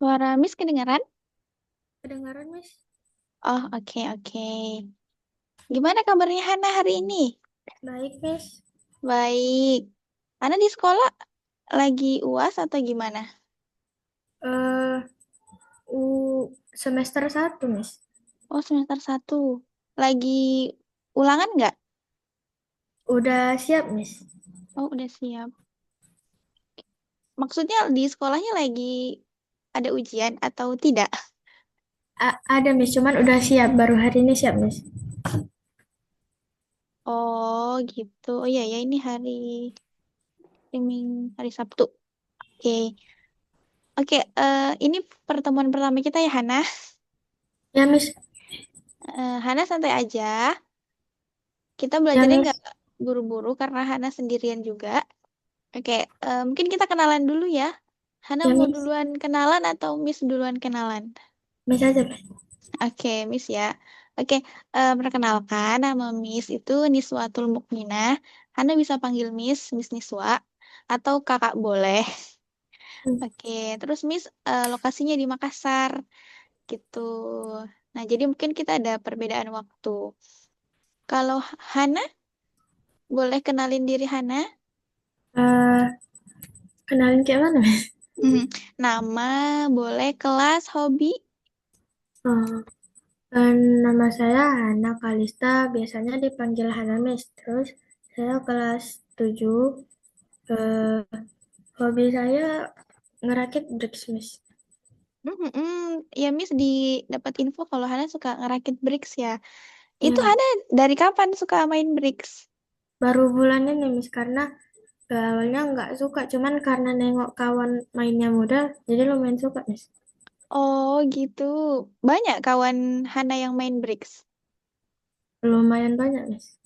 Suara Miss kedengaran? Kedengaran, Miss? Oh, oke, oke. Gimana kabarnya Hana hari ini? Baik, Miss. Baik. Hana di sekolah lagi UAS atau gimana? Eh, semester satu, Miss. Oh, semester 1. Lagi ulangan nggak? Udah siap, Miss. Oh, udah siap. Maksudnya di sekolahnya lagi ada ujian atau tidak? Ada, Miss. Cuman udah siap. Baru hari ini siap, Miss. Oh, gitu. Oh iya, ya ini hari Sabtu. Oke. Oke, ini pertemuan pertama kita ya, Hana. Ya, Miss. Hana santai aja. Kita Ya, belajarnya nggak Miss. buru-buru karena Hana sendirian juga. Oke, mungkin kita kenalan dulu ya. Hana Ya, mau Miss. duluan kenalan atau Miss duluan kenalan? Miss aja, Miss. Oke, Miss ya. Oke, perkenalkan nama Miss itu Niswatul Mukminah. Hana bisa panggil Miss, Miss Niswa, atau kakak boleh. Hmm. Oke, terus Miss lokasinya di Makassar gitu. Nah, jadi mungkin kita ada perbedaan waktu. Kalau Hana, boleh kenalin diri Hana? Eh, Kenalin kayak mana, Miss? Mhm. Nama, boleh kelas, hobi. Eh, Nama saya Hana Kalista. Biasanya dipanggil Hana, Miss. Terus saya kelas 7. Eh, Hobi saya ngerakit bricks, Miss. Ya Miss dapat info kalau Hana suka ngerakit bricks ya. Ya, Itu Miss. Hana dari kapan suka main bricks? Baru bulan ini, Miss. Karena awalnya nggak suka, cuman karena nengok kawan mainnya muda, jadi lumayan suka, Miss. Oh gitu. Banyak kawan Hana yang main bricks. Lumayan banyak, Miss.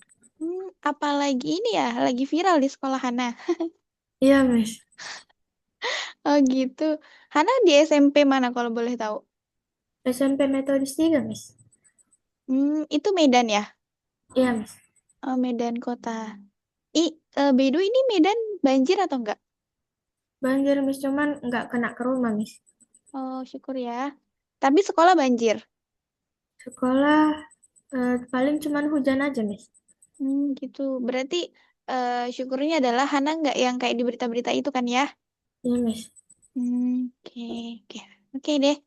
Apalagi ini ya, lagi viral di sekolah Hana. Iya, Miss. Oh gitu. Hana di SMP mana kalau boleh tahu? SMP Metodis 3, Miss. Itu Medan ya? Iya, Miss. Oh, Medan kota. By the way, ini Medan banjir atau enggak? Banjir, Miss. Cuman nggak kena ke rumah, Miss. Oh, syukur ya. Tapi sekolah banjir. Sekolah paling cuman hujan aja, Miss. Gitu. Berarti syukurnya adalah Hana nggak yang kayak di berita-berita itu kan ya? Iya, Miss. Oke, oke, oke deh.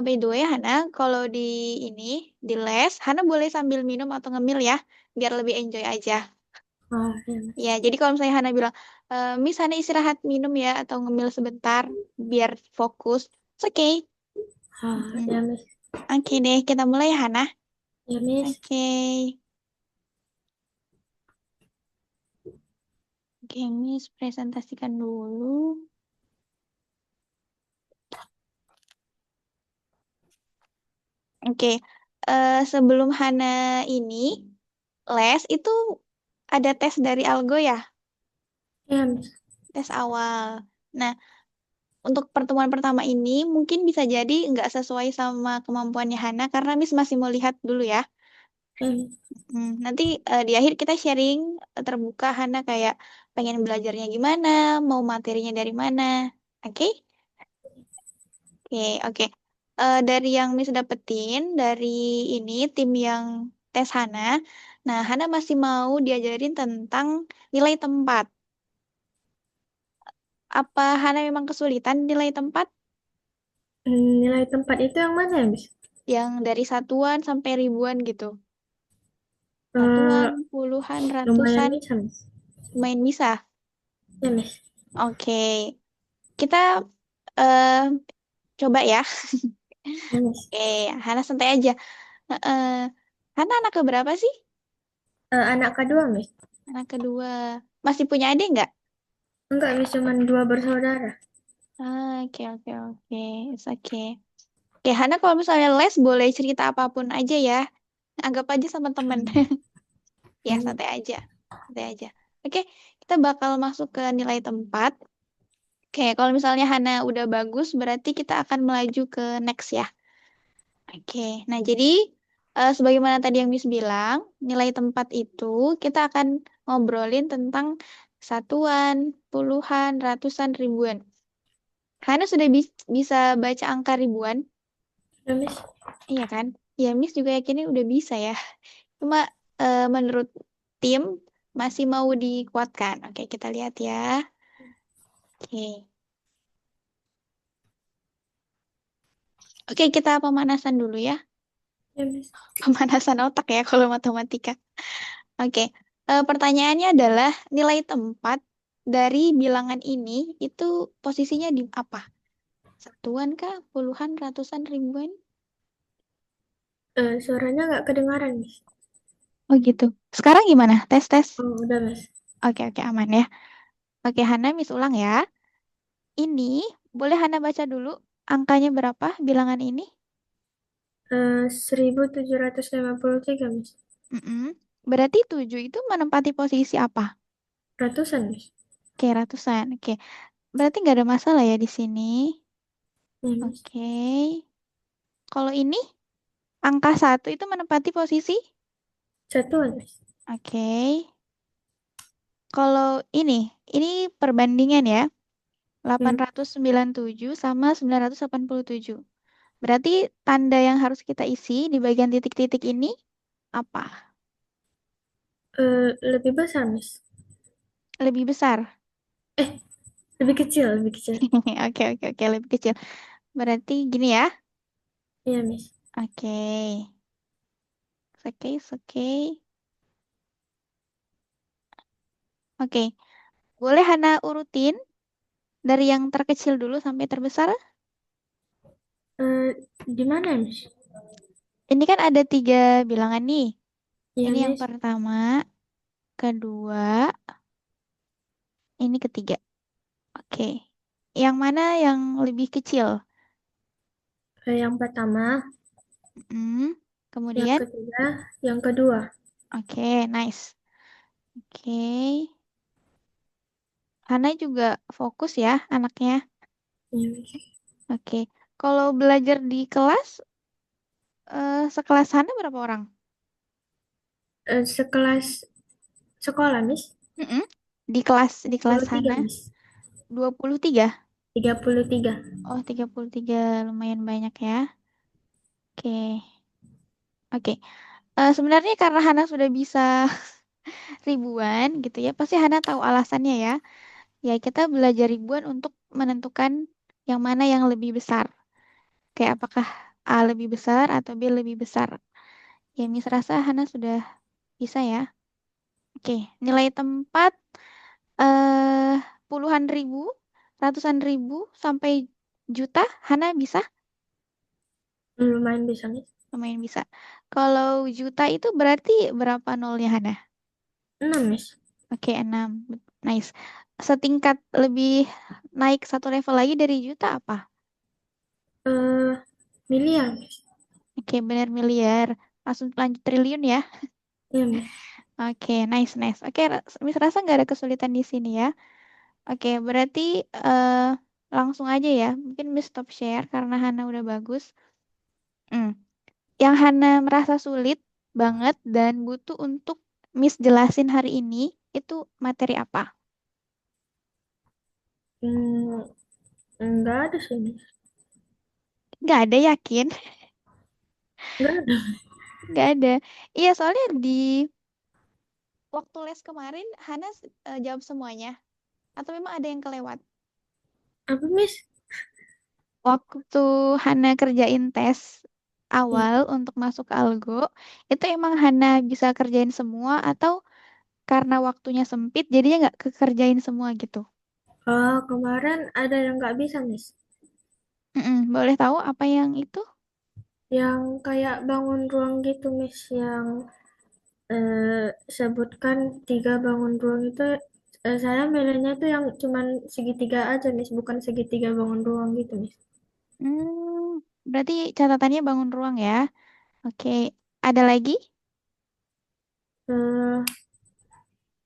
By the way, Hana, kalau ini di les, Hana boleh sambil minum atau ngemil ya, biar lebih enjoy aja. Oh, iya, Ya, Miss. jadi kalau misalnya Hana bilang, Miss Hana istirahat minum ya atau ngemil sebentar, biar fokus. It's okay. Oh, Mm. iya, Miss. Oke deh, kita mulai ya, Hana. Iya, Miss. Oke, oke, Miss presentasikan dulu. Oke, sebelum Hana ini les itu ada tes dari Algo ya, Iya, Miss. tes awal. Nah, untuk pertemuan pertama ini mungkin bisa jadi nggak sesuai sama kemampuannya Hana karena Miss masih mau lihat dulu ya. Iya, Miss. Nanti di akhir kita sharing terbuka Hana kayak pengen belajarnya gimana, mau materinya dari mana. Oke? Oke, oke. Dari yang Miss dapetin dari ini tim yang tes Hana, nah Hana masih mau diajarin tentang nilai tempat. Apa Hana memang kesulitan nilai tempat? Nilai tempat itu yang mana ya, Miss? Yang dari satuan sampai ribuan gitu. Eh, Satuan, puluhan, Lumayan ratusan, bisa, Miss. main bisa. Iya, Miss. Oke, kita eh coba ya. Iya, Miss. Oke, Hana santai aja. Eh, Hana anak keberapa sih? Anak kedua, Miss. Anak kedua. Masih punya adik nggak? Enggak, Miss. Cuman dua bersaudara. Oke, oke, oke. It's okay. Oke, Hana kalau misalnya les boleh cerita apapun aja ya. Anggap aja sama temen. Ya, Iya, Miss. santai aja. Santai aja. Oke, kita bakal masuk ke nilai tempat. Oke, kalau misalnya Hana udah bagus, berarti kita akan melaju ke next ya. Oke, nah jadi sebagaimana tadi yang Miss bilang, nilai tempat itu kita akan ngobrolin tentang satuan, puluhan, ratusan, ribuan. Hana sudah bisa baca angka ribuan, Udah, Miss. iya kan? Ya, Miss juga yakinnya udah bisa ya. Cuma menurut tim masih mau dikuatkan. Oke, kita lihat ya. Oke. Oke, kita pemanasan dulu ya. Ya, Miss. Pemanasan otak ya kalau matematika. Oke. Pertanyaannya adalah nilai tempat dari bilangan ini itu posisinya di apa? Satuan kah? Puluhan, ratusan, ribuan? Suaranya nggak kedengaran, Miss. Oh gitu. Sekarang gimana? Tes tes. Oh, udah, Miss. Oke oke aman ya. Oke Hana Miss ulang ya. Ini boleh Hana baca dulu angkanya berapa bilangan ini? 1753, Miss. Mm-mm. Berarti 7 itu menempati posisi apa? Ratusan, Miss. Oke ratusan. Oke. Berarti nggak ada masalah ya di sini. Ya, Miss. Oke. Kalau ini angka satu itu menempati posisi? Satuan, Miss. Oke. Kalau ini perbandingan ya. Ya, 897 sama 987. Berarti tanda yang harus kita isi di bagian titik-titik ini apa? lebih besar, Miss. Lebih besar. Eh, lebih kecil, lebih kecil. Oke, oke, oke, lebih kecil. Berarti gini ya. Iya, Miss. Oke. Oke, oke. Oke. Boleh Hana urutin dari yang terkecil dulu sampai terbesar? Eh, di mana, Miss? Ini kan ada tiga bilangan nih. Iya, Ini yang Miss. pertama, kedua, ini ketiga. Oke. Yang mana yang lebih kecil? Yang pertama, Hmm. yang Kemudian, ketiga, yang kedua. oke, nice. Oke. Hana juga fokus ya anaknya. Iya, Miss. Oke. Kalau belajar di kelas, sekelas Hana berapa orang? Sekelas sekolah, Miss. Mm-mm. Di kelas 23, Hana Miss. 23. 33. Oh, 33 lumayan banyak ya. Oke. Oke. Sebenarnya karena Hana sudah bisa ribuan gitu ya, pasti Hana tahu alasannya ya. Ya, kita belajar ribuan untuk menentukan yang mana yang lebih besar. Kayak apakah A lebih besar atau B lebih besar. Ya, Miss rasa Hana sudah bisa ya. Oke, nilai tempat eh puluhan ribu, ratusan ribu sampai juta, Hana bisa? Lumayan bisa, Miss. Lumayan bisa. Kalau juta itu berarti berapa nolnya Hana? 6, Miss. Oke, 6. Nice. Setingkat lebih naik satu level lagi dari juta apa? Eh, miliar, Miss. Oke, benar miliar. Langsung lanjut triliun ya. Iya, Miss. Oke, nice, nice. Oke, Miss rasa nggak ada kesulitan di sini ya. Oke, berarti langsung aja ya. Mungkin Miss stop share karena Hana udah bagus. Hmm. Yang Hana merasa sulit banget dan butuh untuk Miss jelasin hari ini itu materi apa? Hmm, enggak ada sih, Miss. Nggak ada yakin? Enggak ada. Nggak ada. Iya, soalnya di waktu les kemarin Hana jawab semuanya. Atau memang ada yang kelewat? Apa, Miss? Waktu Hana kerjain tes Iya. awal untuk masuk ke Algo, itu emang Hana bisa kerjain semua atau karena waktunya sempit jadinya nggak kekerjain semua gitu? Oh, kemarin ada yang nggak bisa, Miss. Mm-mm, boleh tahu apa yang itu? Yang kayak bangun ruang gitu, Miss. Yang sebutkan 3 bangun ruang itu, saya milihnya tuh yang cuman segitiga aja, Miss. Bukan segitiga bangun ruang gitu, Miss. Hmm, berarti catatannya bangun ruang ya. Oke, ada lagi? Eh,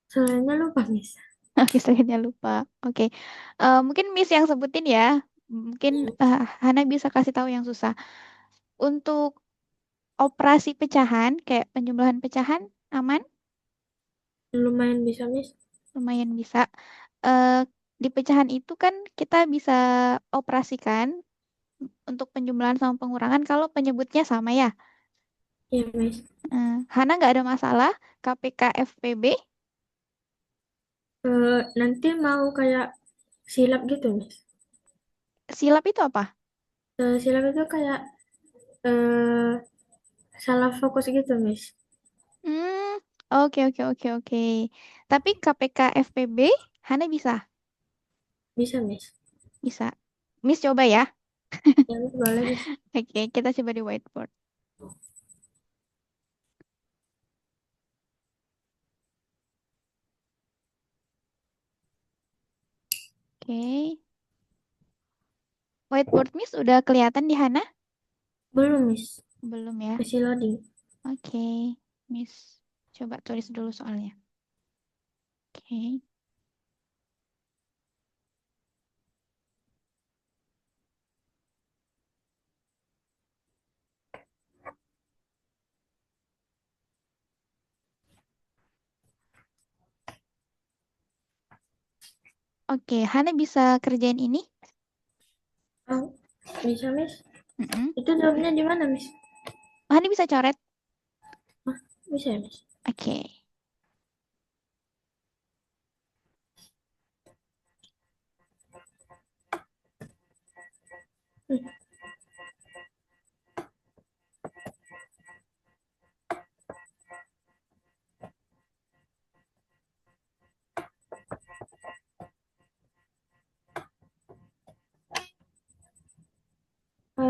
Selainnya lupa, Miss. Oke, saya lupa. Oke, mungkin Miss yang sebutin ya. Mungkin Hana bisa kasih tahu yang susah. Untuk operasi pecahan, kayak penjumlahan pecahan, aman? Lumayan bisa, Miss. Lumayan bisa. Eh, Di pecahan itu kan kita bisa operasikan untuk penjumlahan sama pengurangan kalau penyebutnya sama ya. Iya, Miss. Hana nggak ada masalah. KPK FPB. Nanti mau kayak silap gitu, Miss. Silap itu apa? Silap itu kayak eh, salah fokus gitu, Miss. Hmm, oke oke oke oke. Tapi KPK FPB, Hana bisa, Bisa, Miss. bisa. Miss coba ya. Ya, Miss, boleh, Miss. Oke, kita coba di whiteboard. Oke, whiteboard Miss udah kelihatan di Hana? Belum, Miss. Belum ya. Masih loading. Oke, Miss coba tulis dulu soalnya. Oke, oke, Hana bisa kerjain ini? Oh, bisa, Miss. Mm-mm. Itu jawabnya di mana, Miss? Hana bisa coret. Ah, bisa, ya, Miss. Oke, Hmm.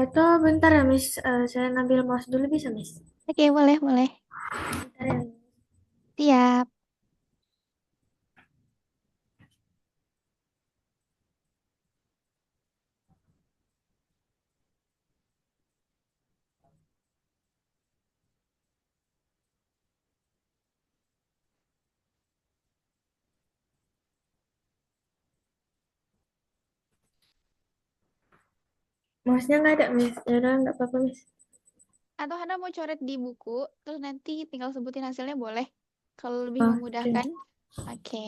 Atau bentar ya, Miss. Saya ngambil mouse dulu bisa, Miss? oke boleh boleh. Bentar ya. Siap. Mouse-nya nggak ada, Miss. Ya udah, nggak apa-apa, Miss. Atau Hana mau coret di buku, terus nanti tinggal sebutin hasilnya boleh. Kalau lebih Oh, oke, memudahkan. Miss. Oke.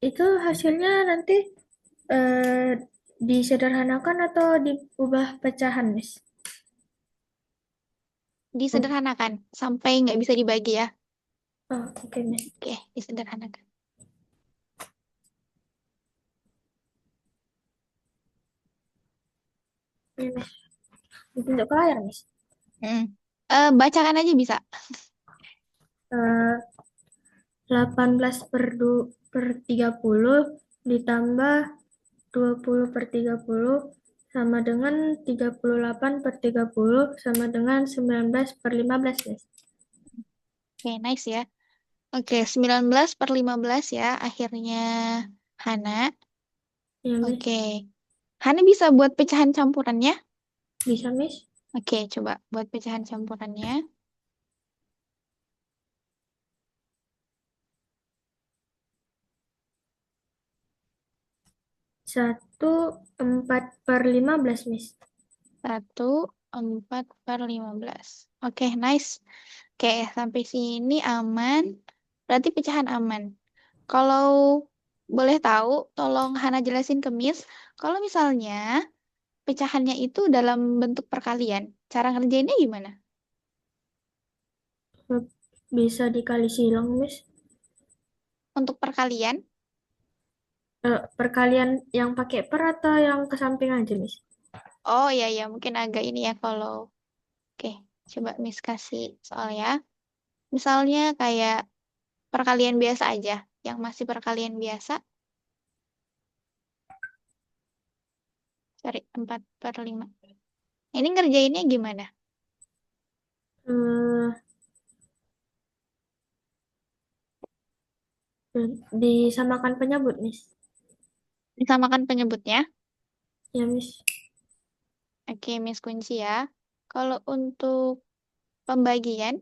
Itu hasilnya nanti eh, disederhanakan atau diubah pecahan, Miss? Hmm. Disederhanakan sampai nggak bisa dibagi ya. Oh, oke, Miss. Oke, disederhanakan. Ini, Miss. Untuk ke layar, Miss. Hmm. Bacakan aja bisa. Eh, 18 per 30 ditambah 20 per 30 sama dengan 38 per 30 sama dengan 19 per 15, Miss. Oke, nice ya. Oke, 19 per 15 ya akhirnya Hana. Ya, Miss. Oke. Hana bisa buat pecahan campurannya. Bisa, Miss. Oke, coba buat pecahan campurannya. 1/4/15, Miss. 1/4/15. Oke, nice. Oke, sampai sini aman. Berarti pecahan aman. Kalau boleh tahu, tolong Hana jelasin ke Miss. Kalau misalnya pecahannya itu dalam bentuk perkalian, cara ngerjainnya gimana? Bisa dikali silang, Miss. Untuk perkalian, Perkalian yang pakai per atau yang ke samping aja, Miss? oh ya ya mungkin agak ini ya kalau, oke, coba Miss kasih soal ya. Misalnya kayak perkalian biasa aja, yang masih perkalian biasa, cari 4/5. Ini ngerjainnya gimana? Eh, disamakan penyebut, Miss. Disamakan penyebutnya. Ya, Miss. Oke, Miss kunci ya. Kalau untuk pembagian,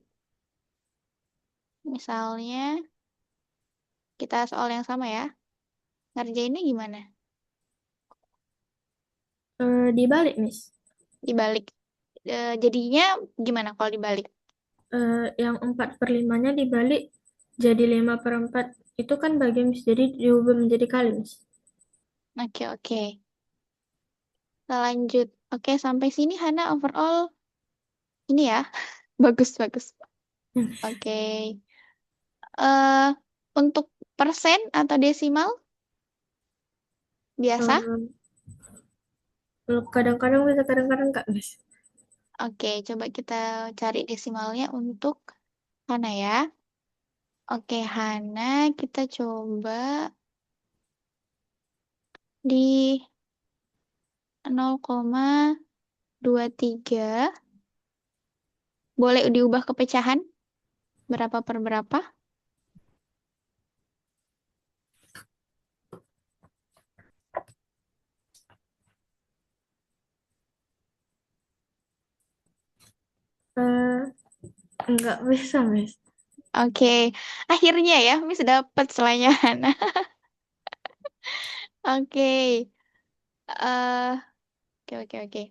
misalnya Kita soal yang sama ya. Ngerjainnya gimana? Dibalik, Miss. Dibalik. Jadinya gimana kalau dibalik? Yang 4/5-nya dibalik jadi 5/4. Itu kan bagi, Miss. Jadi diubah menjadi kali, Miss. Oke, oke. Kita lanjut. Oke, sampai sini Hana overall ini ya. Bagus, bagus. Oke. eh untuk persen atau desimal biasa? Eh, Kadang-kadang bisa, kadang-kadang enggak, Miss. Oke, coba kita cari desimalnya untuk Hana ya. Oke, Hana, kita coba di 0,23. Boleh diubah ke pecahan berapa per berapa? Eh, Enggak bisa, Miss. Oke, akhirnya ya, Miss dapat selanya Hana. Oke, oke, oke, oke.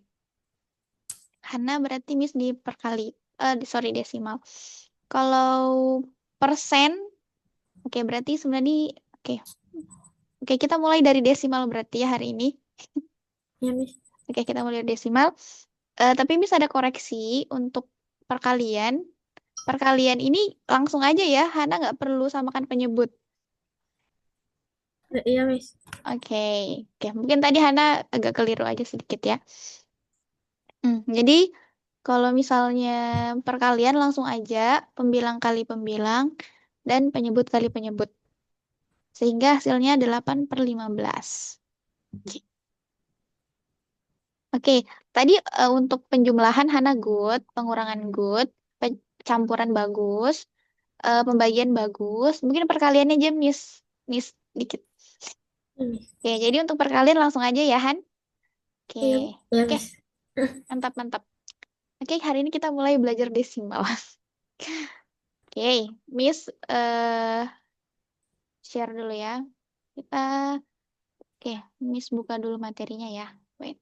Hana berarti Miss diperkali, sorry desimal. Kalau persen, oke berarti sebenarnya, oke, oke kita mulai dari desimal berarti ya hari ini. Ya, Miss. Oke kita mulai dari desimal. Tapi Miss ada koreksi untuk perkalian. Perkalian ini langsung aja ya, Hana nggak perlu samakan penyebut. Iya, Miss. Oke, oke. Mungkin tadi Hana agak keliru aja sedikit ya. Jadi kalau misalnya perkalian langsung aja pembilang kali pembilang dan penyebut kali penyebut. Sehingga hasilnya 8/15. Oke, oke. Tadi untuk penjumlahan Hana good, pengurangan good, campuran bagus, pembagian bagus. Mungkin perkaliannya aja miss, miss dikit. Iya, Miss. Oke, jadi untuk perkalian langsung aja ya Han. Oke, Iya, iya, oke, Miss. mantap mantap. Oke, hari ini kita mulai belajar desimal. Oke, Miss share dulu ya. Kita, oke, Miss buka dulu materinya ya. Wait,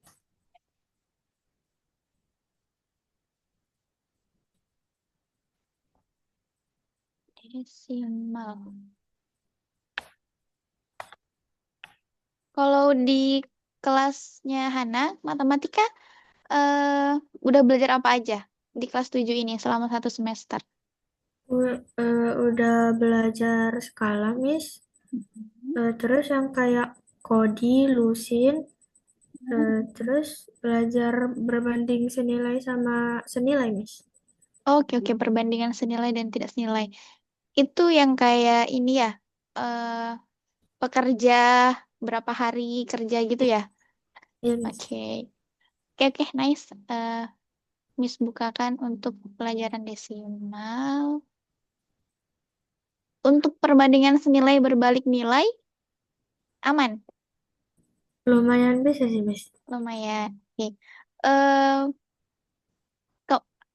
desimal. Kalau di kelasnya Hana, matematika eh udah belajar apa aja di kelas 7 ini selama 1 semester? Udah belajar skala, Miss. Mhm. Terus yang kayak Kodi, Lusin, terus belajar berbanding senilai sama senilai, Miss. Oke, oke, perbandingan senilai dan tidak senilai. Itu yang kayak ini ya, eh pekerja berapa hari kerja gitu ya? Iya, Miss. Oke, oke, oke, nice. Miss bukakan untuk pelajaran desimal. Untuk perbandingan senilai berbalik nilai, aman, Lumayan bisa sih, Miss. lumayan. Oke. Eh,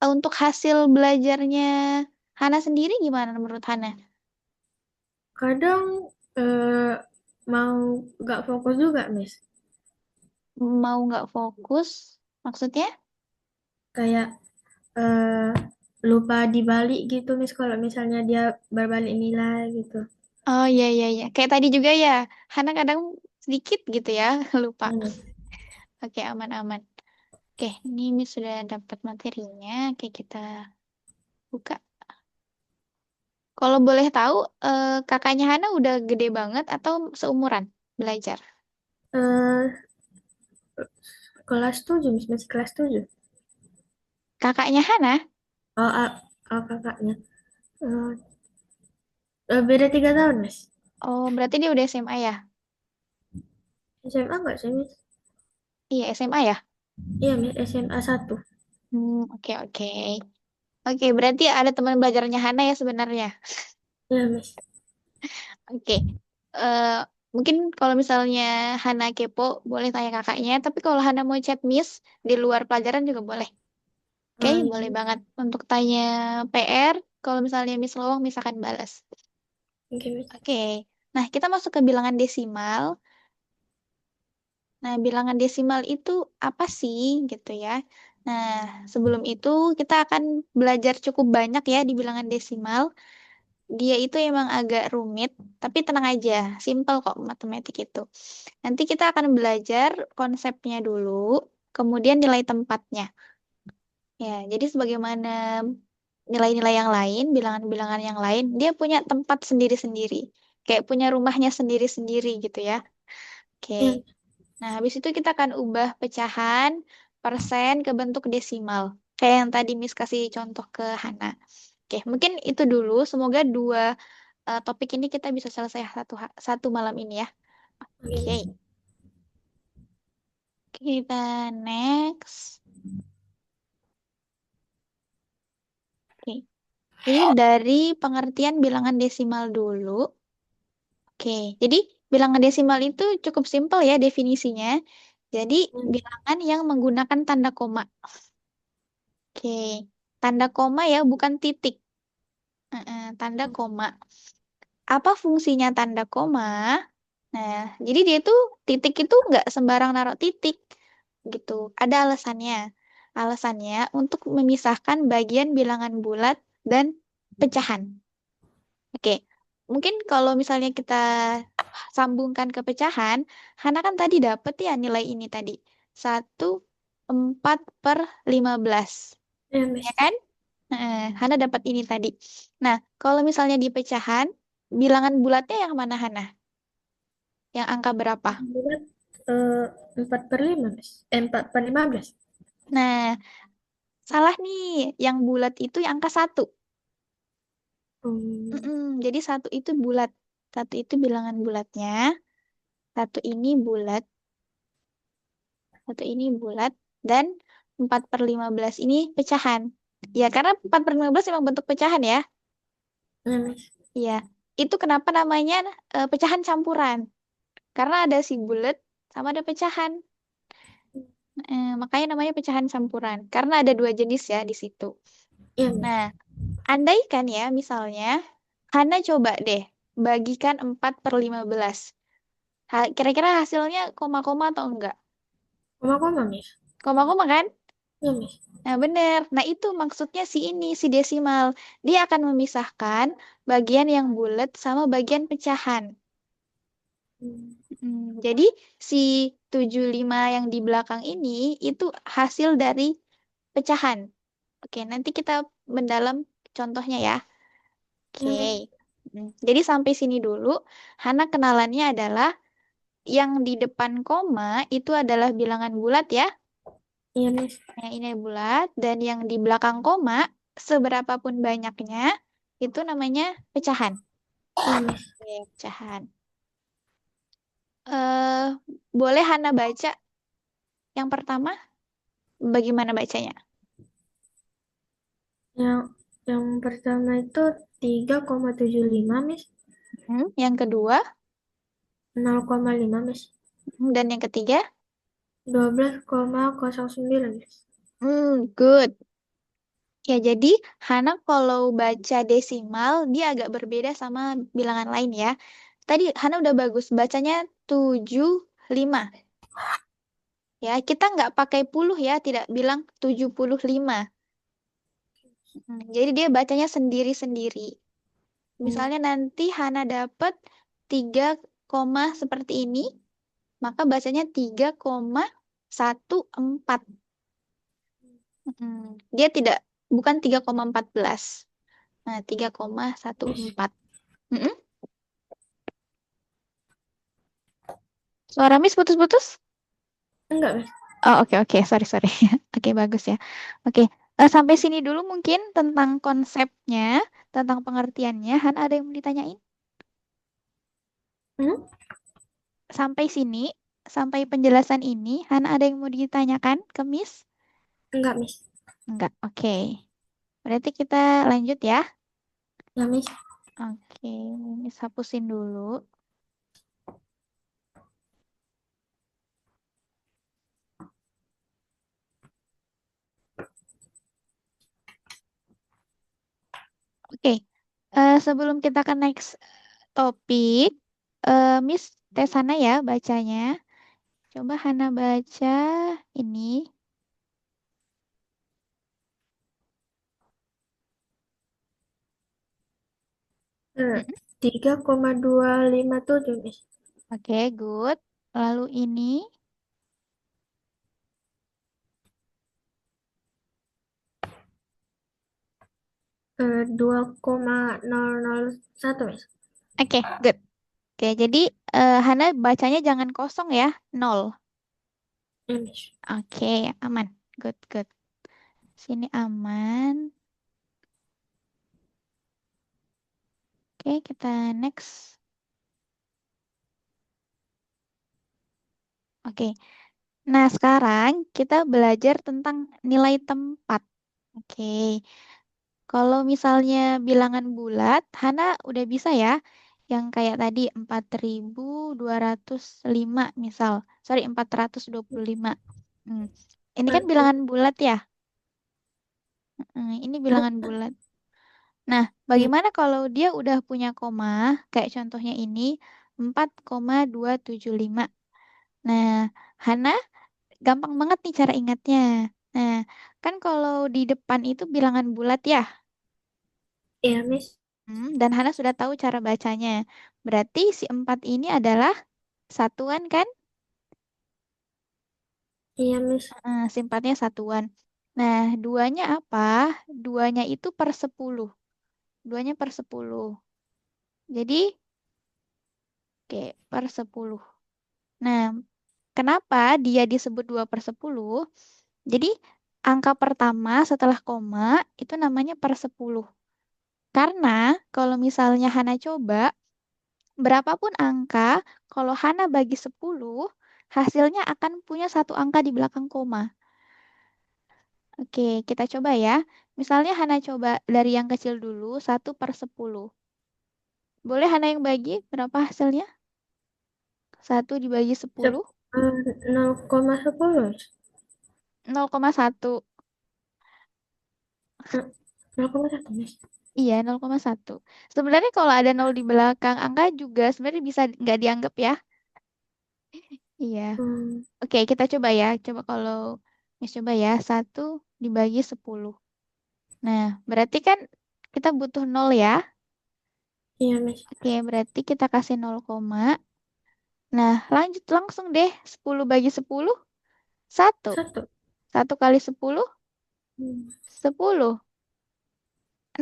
untuk hasil belajarnya Hana sendiri gimana menurut Hana? Kadang eh, mau nggak fokus juga, Miss. Mau nggak fokus? Maksudnya? Kayak eh, lupa dibalik gitu, Miss. Kalau misalnya dia berbalik nilai gitu. Oh iya iya iya. Kayak tadi juga ya. Hana kadang sedikit gitu ya lupa. Iya, Miss. Oke aman aman. Oke ini Miss sudah dapat materinya. Oke kita buka. Kalau boleh tahu kakaknya Hana udah gede banget atau seumuran belajar? Eh, Kelas 7, Miss. Masih kelas 7. Kakaknya Hana? Oh, kakaknya. Eh, Beda 3 tahun, Miss. Oh berarti dia udah SMA ya? SMA nggak sih, Miss? Iya SMA ya? Iya, Miss. SMA 1. Oke oke. Oke berarti ada teman belajarnya Hana ya sebenarnya. Iya, Miss. Oke. Eh, mungkin kalau misalnya Hana kepo, boleh tanya kakaknya. Tapi kalau Hana mau chat Miss di luar pelajaran juga boleh. Oke, Oh, iya, boleh Miss. banget. Untuk tanya PR, kalau misalnya Miss lowong, Miss akan balas. Oke, Miss. Oke. Nah, kita masuk ke bilangan desimal. Nah, bilangan desimal itu apa sih gitu ya? Nah, sebelum itu kita akan belajar cukup banyak ya di bilangan desimal. Dia itu emang agak rumit, tapi tenang aja, simple kok matematik itu. Nanti kita akan belajar konsepnya dulu, kemudian nilai tempatnya. Ya, jadi sebagaimana nilai-nilai yang lain, bilangan-bilangan yang lain, dia punya tempat sendiri-sendiri. Kayak punya rumahnya sendiri-sendiri gitu ya. Oke. Iya, Nah, habis itu kita akan ubah pecahan, persen ke bentuk desimal. Kayak yang tadi Miss kasih contoh ke Hana. Oke, mungkin itu dulu. Semoga dua topik ini kita bisa selesai satu malam ini ya. oke, Oke, Miss. kita next. Oke, jadi dari pengertian bilangan desimal dulu. Oke, jadi bilangan desimal itu cukup simpel ya definisinya. Jadi bilangan yang menggunakan tanda koma. Oke, tanda koma ya, bukan titik. Tanda koma. Apa fungsinya tanda koma? Nah, jadi dia tuh titik itu nggak sembarang naruh titik gitu. Ada alasannya. Alasannya untuk memisahkan bagian bilangan bulat dan pecahan. Oke, mungkin kalau misalnya kita sambungkan ke pecahan, Hana kan tadi dapet ya nilai ini tadi. 1/4/15. Iya, Ya Miss. kan? Hana dapat ini tadi. Nah, kalau misalnya di pecahan, bilangan bulatnya yang mana Hana? Yang angka berapa? Bulat, eh, 4/5, Miss. 4/15. Nah, salah nih. Yang bulat itu yang angka satu. Hmm, Jadi satu itu bulat. Satu itu bilangan bulatnya. Satu ini bulat. Satu ini bulat. Dan 4/15 ini pecahan. Ya, karena 4/15 memang bentuk pecahan ya. iya, Miss. Iya. Itu kenapa namanya pecahan campuran. Karena ada si bulat sama ada pecahan. Makanya namanya pecahan campuran. Karena ada dua jenis ya di situ. Iya, Miss. Nah, andaikan ya misalnya, Hana coba deh bagikan 4/15. Kira-kira hasilnya koma-koma atau enggak? Koma-koma, Miss. Koma-koma kan? Iya, Miss. Nah, bener. Nah, itu maksudnya si ini, si desimal. Dia akan memisahkan bagian yang bulat sama bagian pecahan. Hmm, Jadi si 75 yang di belakang ini itu hasil dari pecahan. Oke, nanti kita mendalam contohnya ya. iya, Oke. Miss. Jadi sampai sini dulu. Hana kenalannya adalah yang di depan koma itu adalah bilangan bulat ya. Iya, Miss. Yang ini bulat dan yang di belakang koma seberapapun banyaknya itu namanya pecahan. Iya, Miss. Oke, pecahan. eh Boleh Hana baca yang pertama? Bagaimana bacanya? Yang yang pertama itu 3,75, Miss. Yang kedua 0,5, Miss. dan yang ketiga? 12,09, Miss. Good. Ya, jadi Hana kalau baca desimal, dia agak berbeda sama bilangan lain ya. Tadi Hana udah bagus, bacanya 75. Ya, kita nggak pakai puluh ya, tidak bilang 75. Jadi dia bacanya sendiri-sendiri. Hmm, Misalnya nanti Hana dapat 3 koma seperti ini, maka bacanya 3,14. Dia tidak, bukan 3,14. Nah, 3,14. Mm-mm. Suara Miss putus-putus? enggak, Miss. Oh, oke, oke. Sorry, sorry. Oke, bagus ya. Oke, sampai sini dulu mungkin tentang konsepnya, tentang pengertiannya. Han, ada yang mau ditanyain? Hmm? Sampai sini, sampai penjelasan ini, Han, ada yang mau ditanyakan ke Miss? Enggak, Miss. Enggak, oke. Berarti kita lanjut ya. Ya, Miss. Oke, Miss hapusin dulu. Oke, sebelum kita ke next topik, Miss tes Hana ya bacanya. Coba Hana baca ini. Eh, Mm-mm. 3,257, Miss. Oke, good. Lalu ini. 2,001, Miss. Oke, good. Oke, jadi Hana bacanya jangan kosong ya, nol. Ya, Miss. Oke, aman. Good, good. Sini aman. Oke, kita next. Oke. Nah, sekarang kita belajar tentang nilai tempat. Oke. Kalau misalnya bilangan bulat, Hana udah bisa ya. Yang kayak tadi 4.205 misal. Sorry, 425. Hmm. Ini kan bilangan bulat ya. Ini bilangan bulat. Nah, Ya, bagaimana kalau dia udah punya koma, kayak contohnya ini, 4,275. Nah, Hana gampang banget nih cara ingatnya. Nah, kan kalau di depan itu bilangan bulat ya. ya, Miss. Dan Hana sudah tahu cara bacanya. Berarti si 4 ini adalah satuan kan? Iya, Miss. Si 4-nya satuan. Nah, duanya apa? Duanya itu per 10. Duanya per 10. Jadi, oke, per 10. Nah, kenapa dia disebut 2 per 10? Jadi, angka pertama setelah koma itu namanya per 10. Karena kalau misalnya Hana coba, berapapun angka, kalau Hana bagi 10, hasilnya akan punya satu angka di belakang koma. Oke, kita coba ya. Misalnya Hana coba dari yang kecil dulu, 1/10. Boleh Hana yang bagi, berapa hasilnya? 1 dibagi 10, 0,10, Miss. 0,1. 0,1, Miss. Iya, 0,1. Sebenarnya kalau ada 0 di belakang angka juga sebenarnya bisa nggak dianggap ya. Iya. Hmm, Oke, kita coba ya. Coba kalau Miss coba ya, 1 dibagi 10. Nah, berarti kan kita butuh 0 ya. iya, Miss. Oke, berarti kita kasih 0 koma. Nah, lanjut langsung deh. 10 bagi 10, 1. 1. 1 kali 10, Hmm, 10.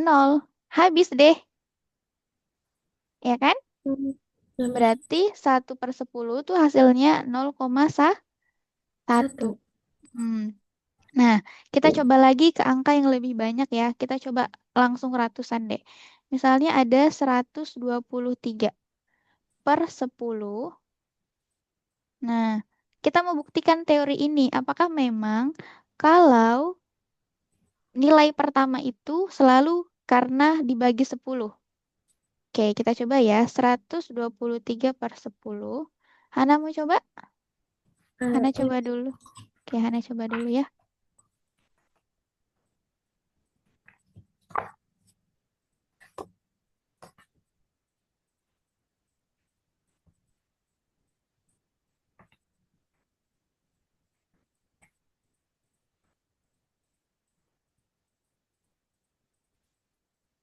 0. Habis deh, ya kan? hmm, ya, Miss. Berarti 1/10 tuh hasilnya 0,1. 1. Hmm. Nah, kita coba lagi ke angka yang lebih banyak ya. Kita coba langsung ratusan deh. Misalnya ada 123 per 10. Nah, kita mau buktikan teori ini. Apakah memang kalau nilai pertama itu selalu karena dibagi 10? Oke, kita coba ya. 123 per 10. Hana mau coba? Hana Iya, coba dulu. Oke, Hana coba dulu ya.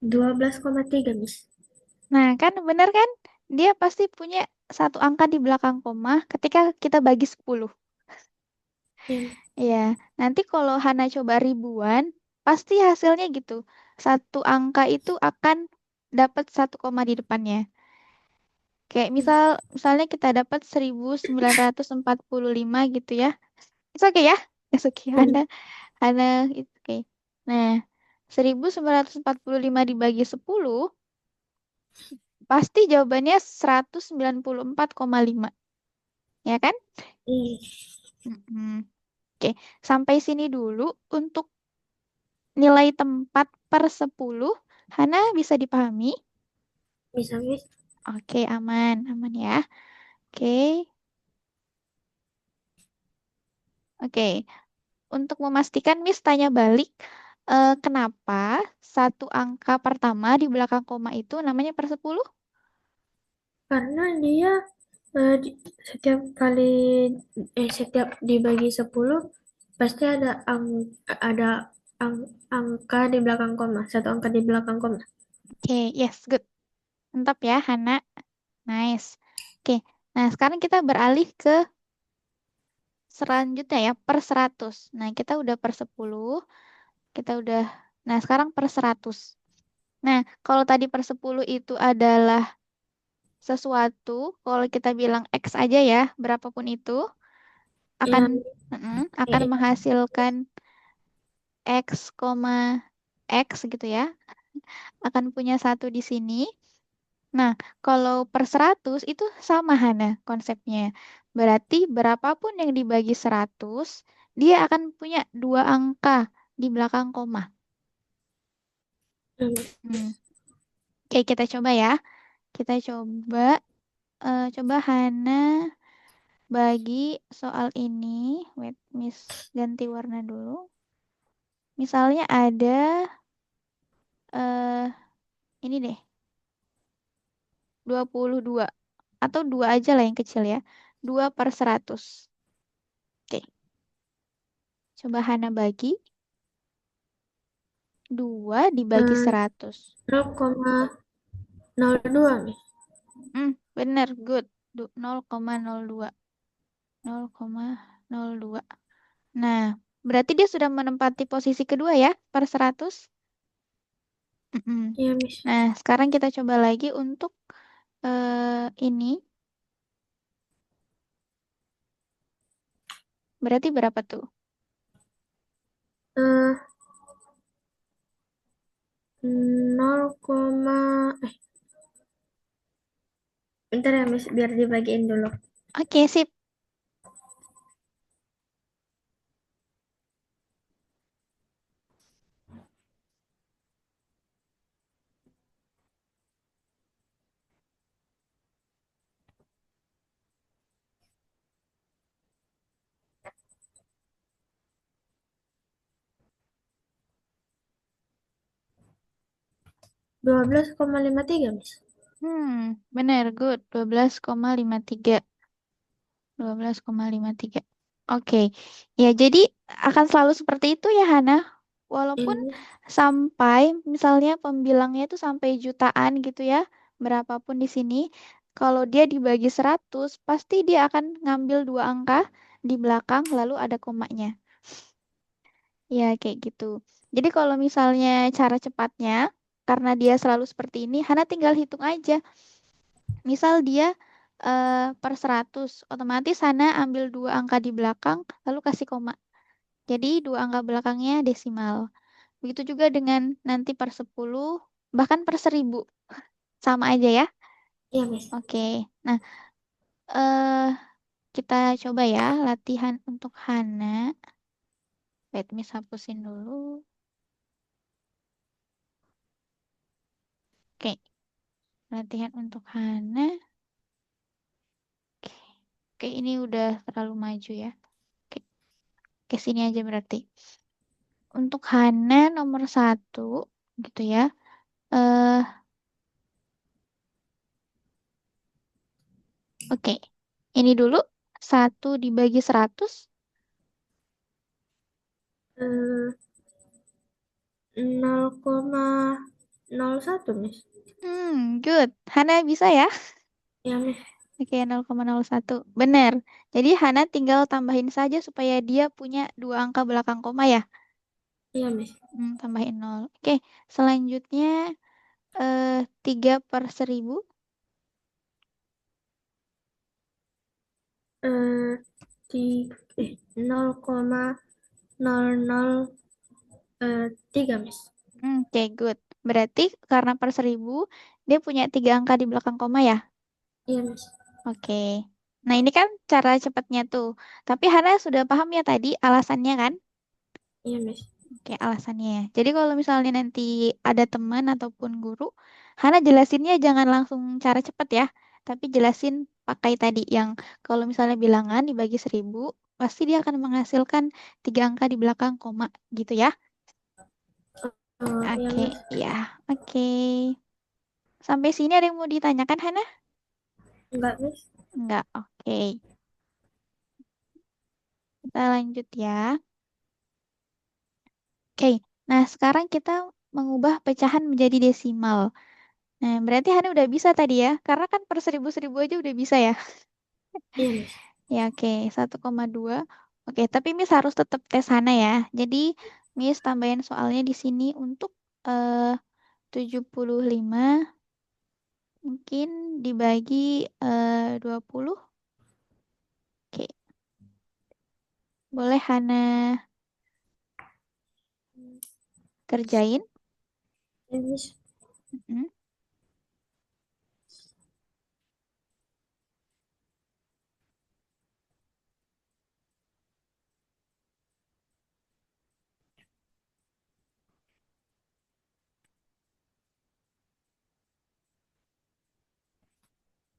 12,3, Miss. Nah, kan benar kan? Dia pasti punya satu angka di belakang koma ketika kita bagi 10. Iya, Miss. Iya, nanti kalau Hana coba ribuan, pasti hasilnya gitu. Satu angka itu akan dapat satu koma di depannya. Kayak misalnya kita dapat 1945 gitu ya. Itu oke ya? Itu oke. Hmm, Hana itu oke. Nah, 1945 dibagi 10 pasti jawabannya 194,5. Ya kan? iya. Mm-mm. Oke, sampai sini dulu untuk nilai tempat per 10. Hana bisa dipahami? Bisa, Miss. Oke, aman, aman ya. Oke, oke. Untuk memastikan Miss tanya balik, kenapa satu angka pertama di belakang koma itu namanya per 10? Karena dia eh, di- setiap kali setiap dibagi 10 pasti ada angka di belakang koma, satu angka di belakang koma. Oke, yes, good. Mantap ya, Hana. Nice. Oke, nah sekarang kita beralih ke selanjutnya ya, per 100. Nah, kita udah per 10, kita udah, nah sekarang per 100. Nah, kalau tadi per 10 itu adalah sesuatu, kalau kita bilang X aja ya, berapapun itu, akan Ya, akan menghasilkan X, X gitu ya, akan punya satu di sini. Nah, kalau per 100 itu sama Hana konsepnya. Berarti berapapun yang dibagi 100, dia akan punya dua angka di belakang koma. Hmm. Oke, kita coba ya. Kita coba, coba Hana bagi soal ini. Wait, Miss ganti warna dulu. Misalnya ada, eh ini deh, 22. Atau dua aja lah yang kecil ya. 2/100. Oke, coba Hana bagi. 2 dibagi eh, 100. 0,02 nih. Bener, good. 0,02. 0,02. Nah, berarti dia sudah menempati posisi kedua ya, per 100. Mm-mm. Iya, Miss. Nah, sekarang kita coba lagi untuk ini. Berarti berapa tuh? Eh, 0, bentar ya, Miss, biar dibagiin dulu. Oke, sip. 12,53, Miss. Bener, good. 12,53. 12,53. Oke. Ya, jadi akan selalu seperti itu ya, Hana. Walaupun Ini, sampai misalnya pembilangnya itu sampai jutaan gitu ya, berapapun di sini, kalau dia dibagi 100, pasti dia akan ngambil dua angka di belakang lalu ada komanya. Ya, kayak gitu. Jadi kalau misalnya cara cepatnya, karena dia selalu seperti ini, Hana tinggal hitung aja. Misal dia per 100, otomatis Hana ambil dua angka di belakang, lalu kasih koma. Jadi dua angka belakangnya desimal. Begitu juga dengan nanti per 10, bahkan per 1000. Sama aja ya. iya, Miss. Oke. Nah, eh kita coba ya latihan untuk Hana. Wait, Miss hapusin dulu. Oke, latihan untuk Hana. Oke, oke ini udah terlalu maju ya. Oke, ke sini aja berarti. Untuk Hana nomor satu, gitu ya. Eh, oke. Ini dulu, satu dibagi 100. Eh, 0,01, Miss. Good. Hana bisa ya? Iya, Miss. Oke, 0,01. Benar. Jadi Hana tinggal tambahin saja supaya dia punya dua angka belakang koma ya. Iya, Miss. Tambahin 0. Oke, selanjutnya 3/1000. Eh, di 0,003, Miss. Oke, good. Berarti karena per 1000, dia punya tiga angka di belakang koma ya? Iya, Miss. Oke. Nah, ini kan cara cepatnya tuh. Tapi Hana sudah paham ya tadi alasannya kan? Iya, Miss. Oke, alasannya ya. Jadi kalau misalnya nanti ada teman ataupun guru, Hana jelasinnya jangan langsung cara cepat ya. Tapi jelasin pakai tadi yang kalau misalnya bilangan dibagi 1000, pasti dia akan menghasilkan tiga angka di belakang koma gitu ya. Oh, iya, Oke, Miss. ya. Oke. Sampai sini ada yang mau ditanyakan, Hana? Enggak, Miss. Enggak, oke. Kita lanjut ya. Oke, nah sekarang kita mengubah pecahan menjadi desimal. Nah, berarti Hana udah bisa tadi ya, karena kan per seribu-seribu aja udah bisa ya. Iya, Miss. Ya, oke, 1,2. Oke, tapi Miss harus tetap tes Hana ya. Jadi, Miss tambahin soalnya di sini untuk eh, 75 mungkin dibagi 20. Oke, boleh Hana kerjain. Iya, Miss. Mm-mm.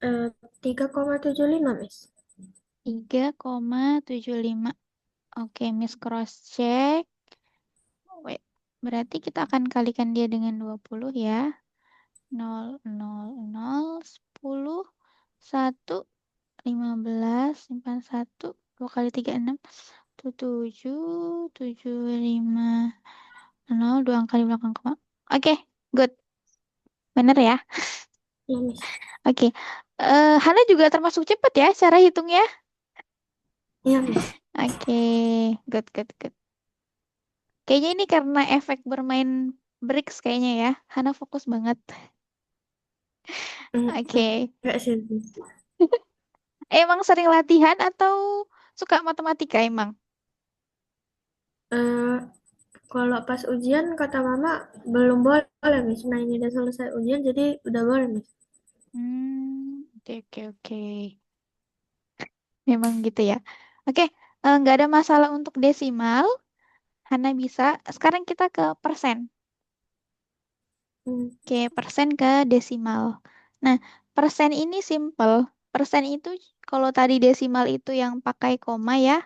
Eh, 3,75, Miss. 3,75. Oke, Miss cross check. Wait, berarti kita akan kalikan dia dengan 20 ya. 0, 0, 0, 10, 1, 15, simpan 1, 2 kali 3, 6, 7, 7, 5, 0, 2 angka di belakang koma. Oke, good. Bener ya? Iya, Miss. Oke. Hana juga termasuk cepat ya cara hitungnya. Iya, Miss. Oke, good, good, good. Kayaknya ini karena efek bermain Bricks kayaknya ya. Hana fokus banget. Oke. Enggak sih, Miss. Emang sering latihan atau suka matematika emang? Eh, Kalau pas ujian kata mama belum boleh, Miss. Nah, ini udah selesai ujian jadi udah boleh, Miss. Oke, oke, oke. Memang gitu ya. Oke, nggak ada masalah untuk desimal. Hana bisa. Sekarang kita ke persen. Hmm, Oke, persen ke desimal. Nah, persen ini simple. Persen itu kalau tadi desimal itu yang pakai koma ya.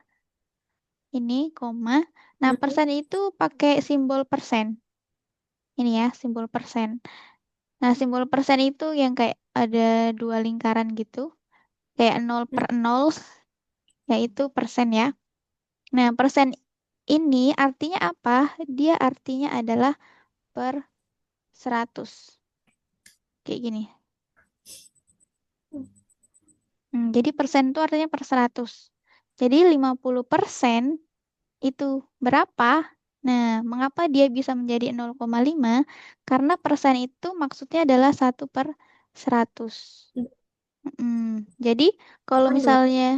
Ini koma. Nah, hmm, persen itu pakai simbol persen. Ini ya, simbol persen. Nah, simbol persen itu yang kayak ada dua lingkaran gitu. Kayak 0/0, yaitu persen ya. Nah, persen ini artinya apa? Dia artinya adalah per 100. Kayak gini. Jadi persen itu artinya per 100. Jadi 50% itu berapa? Nah, mengapa dia bisa menjadi 0,5? Karena persen itu maksudnya adalah 1/100. Jadi kalau bukan dua. misalnya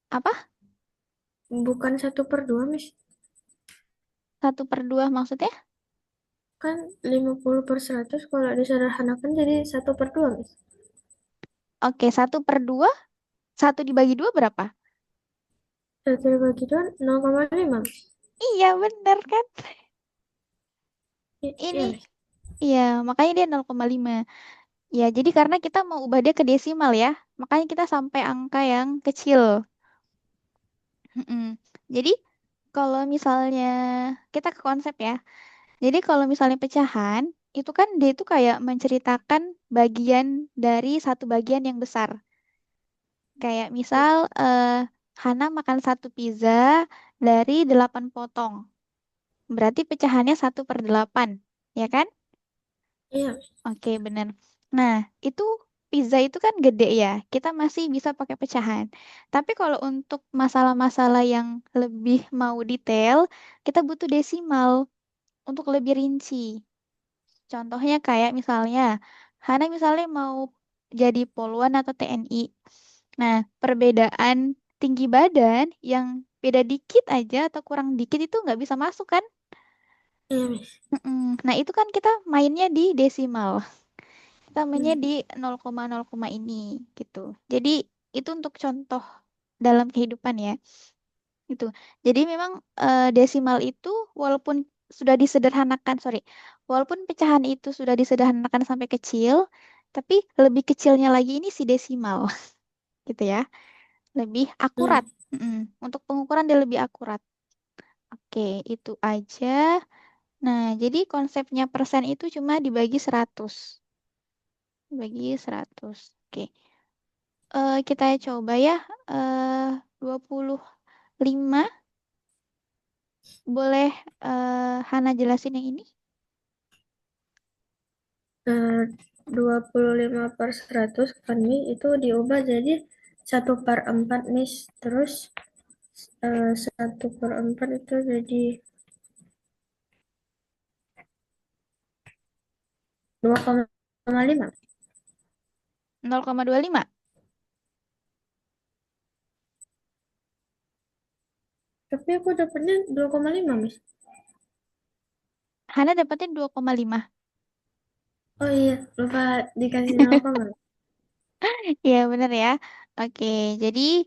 apa? Bukan 1/2, Miss. 1/2 maksudnya? Kan 50/100 kalau disederhanakan jadi 1/2, Miss. Oke, 1/2. Satu dibagi dua berapa? 1 dibagi 2, 0,5, Miss. Iya, bener kan? Ini, Iya, Miss. iya, makanya dia 0,5. Ya, jadi karena kita mau ubah dia ke desimal ya, makanya kita sampai angka yang kecil. Mm-mm. Jadi, kalau misalnya kita ke konsep ya, jadi kalau misalnya pecahan, itu kan dia itu kayak menceritakan bagian dari satu bagian yang besar. Kayak misal, Hana makan satu pizza dari 8 potong. Berarti pecahannya 1/8, ya kan? Iya, Miss. Oke, benar. Nah, itu pizza itu kan gede ya. Kita masih bisa pakai pecahan. Tapi kalau untuk masalah-masalah yang lebih mau detail, kita butuh desimal untuk lebih rinci. Contohnya kayak misalnya, Hana misalnya mau jadi poluan atau TNI. Nah, perbedaan tinggi badan yang beda dikit aja atau kurang dikit itu nggak bisa masuk kan? Iya, Miss. Mm-mm. Nah, itu kan kita mainnya di desimal. Kita mainnya Hmm. di 0,0, ini gitu. Jadi itu untuk contoh dalam kehidupan ya. Itu. Jadi memang desimal itu walaupun sudah disederhanakan, sorry, walaupun pecahan itu sudah disederhanakan sampai kecil, tapi lebih kecilnya lagi ini si desimal gitu ya. Lebih Hmm. akurat. Mm-mm. Untuk pengukuran dia lebih akurat. Oke, itu aja. Nah, jadi konsepnya persen itu cuma dibagi 100. Bagi 100. Oke. Kita coba ya. 25. Boleh Hana jelasin yang ini? Eh, 25/100 kan Mi, itu diubah jadi 1/4 Miss. Terus 1/4 itu jadi 2,5. 0,25. Tapi aku dapatnya 2,5 Miss. Hana dapatnya 2,5. Oh iya, lupa dikasih 0, Iya bener ya. Oke, jadi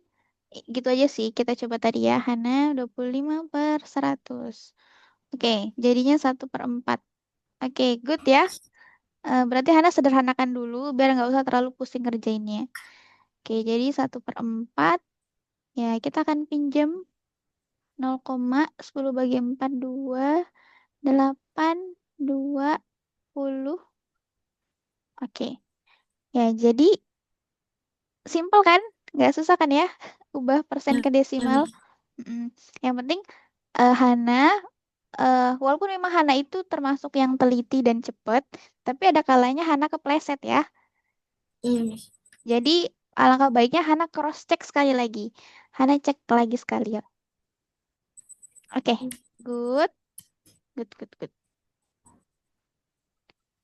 gitu aja sih. Kita coba tadi ya. Hana 25/100. Oke, jadinya 1/4. Oke, good ya. Berarti Hana sederhanakan dulu biar nggak usah terlalu pusing ngerjainnya. Oke, jadi 1/4. Ya, kita akan pinjam 0,10 bagi 4, 2, 8, 20. Oke, ya jadi simple kan? Nggak susah kan ya? Ubah persen ya, ke ya desimal. Miss. Mm. Yang penting Hana, walaupun memang Hana itu termasuk yang teliti dan cepat, tapi ada kalanya Hana kepleset ya. Iya Miss. Jadi alangkah baiknya Hana cross check sekali lagi. Hana cek lagi sekali ya. Oke, good, good, good, good.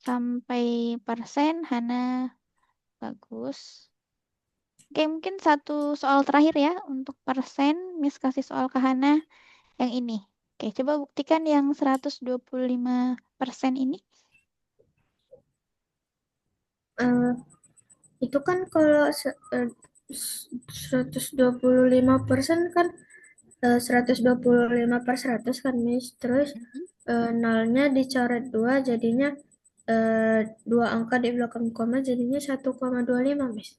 Sampai persen Hana bagus. Oke, mungkin satu soal terakhir ya untuk persen. Miss kasih soal ke Hana yang ini. Oke, coba buktikan yang 125% ini. Eh, itu kan kalau 125% kan 125/100 kan Miss. Terus Mhm. nolnya dicoret 2 jadinya dua angka di belakang koma jadinya 1,25 Miss.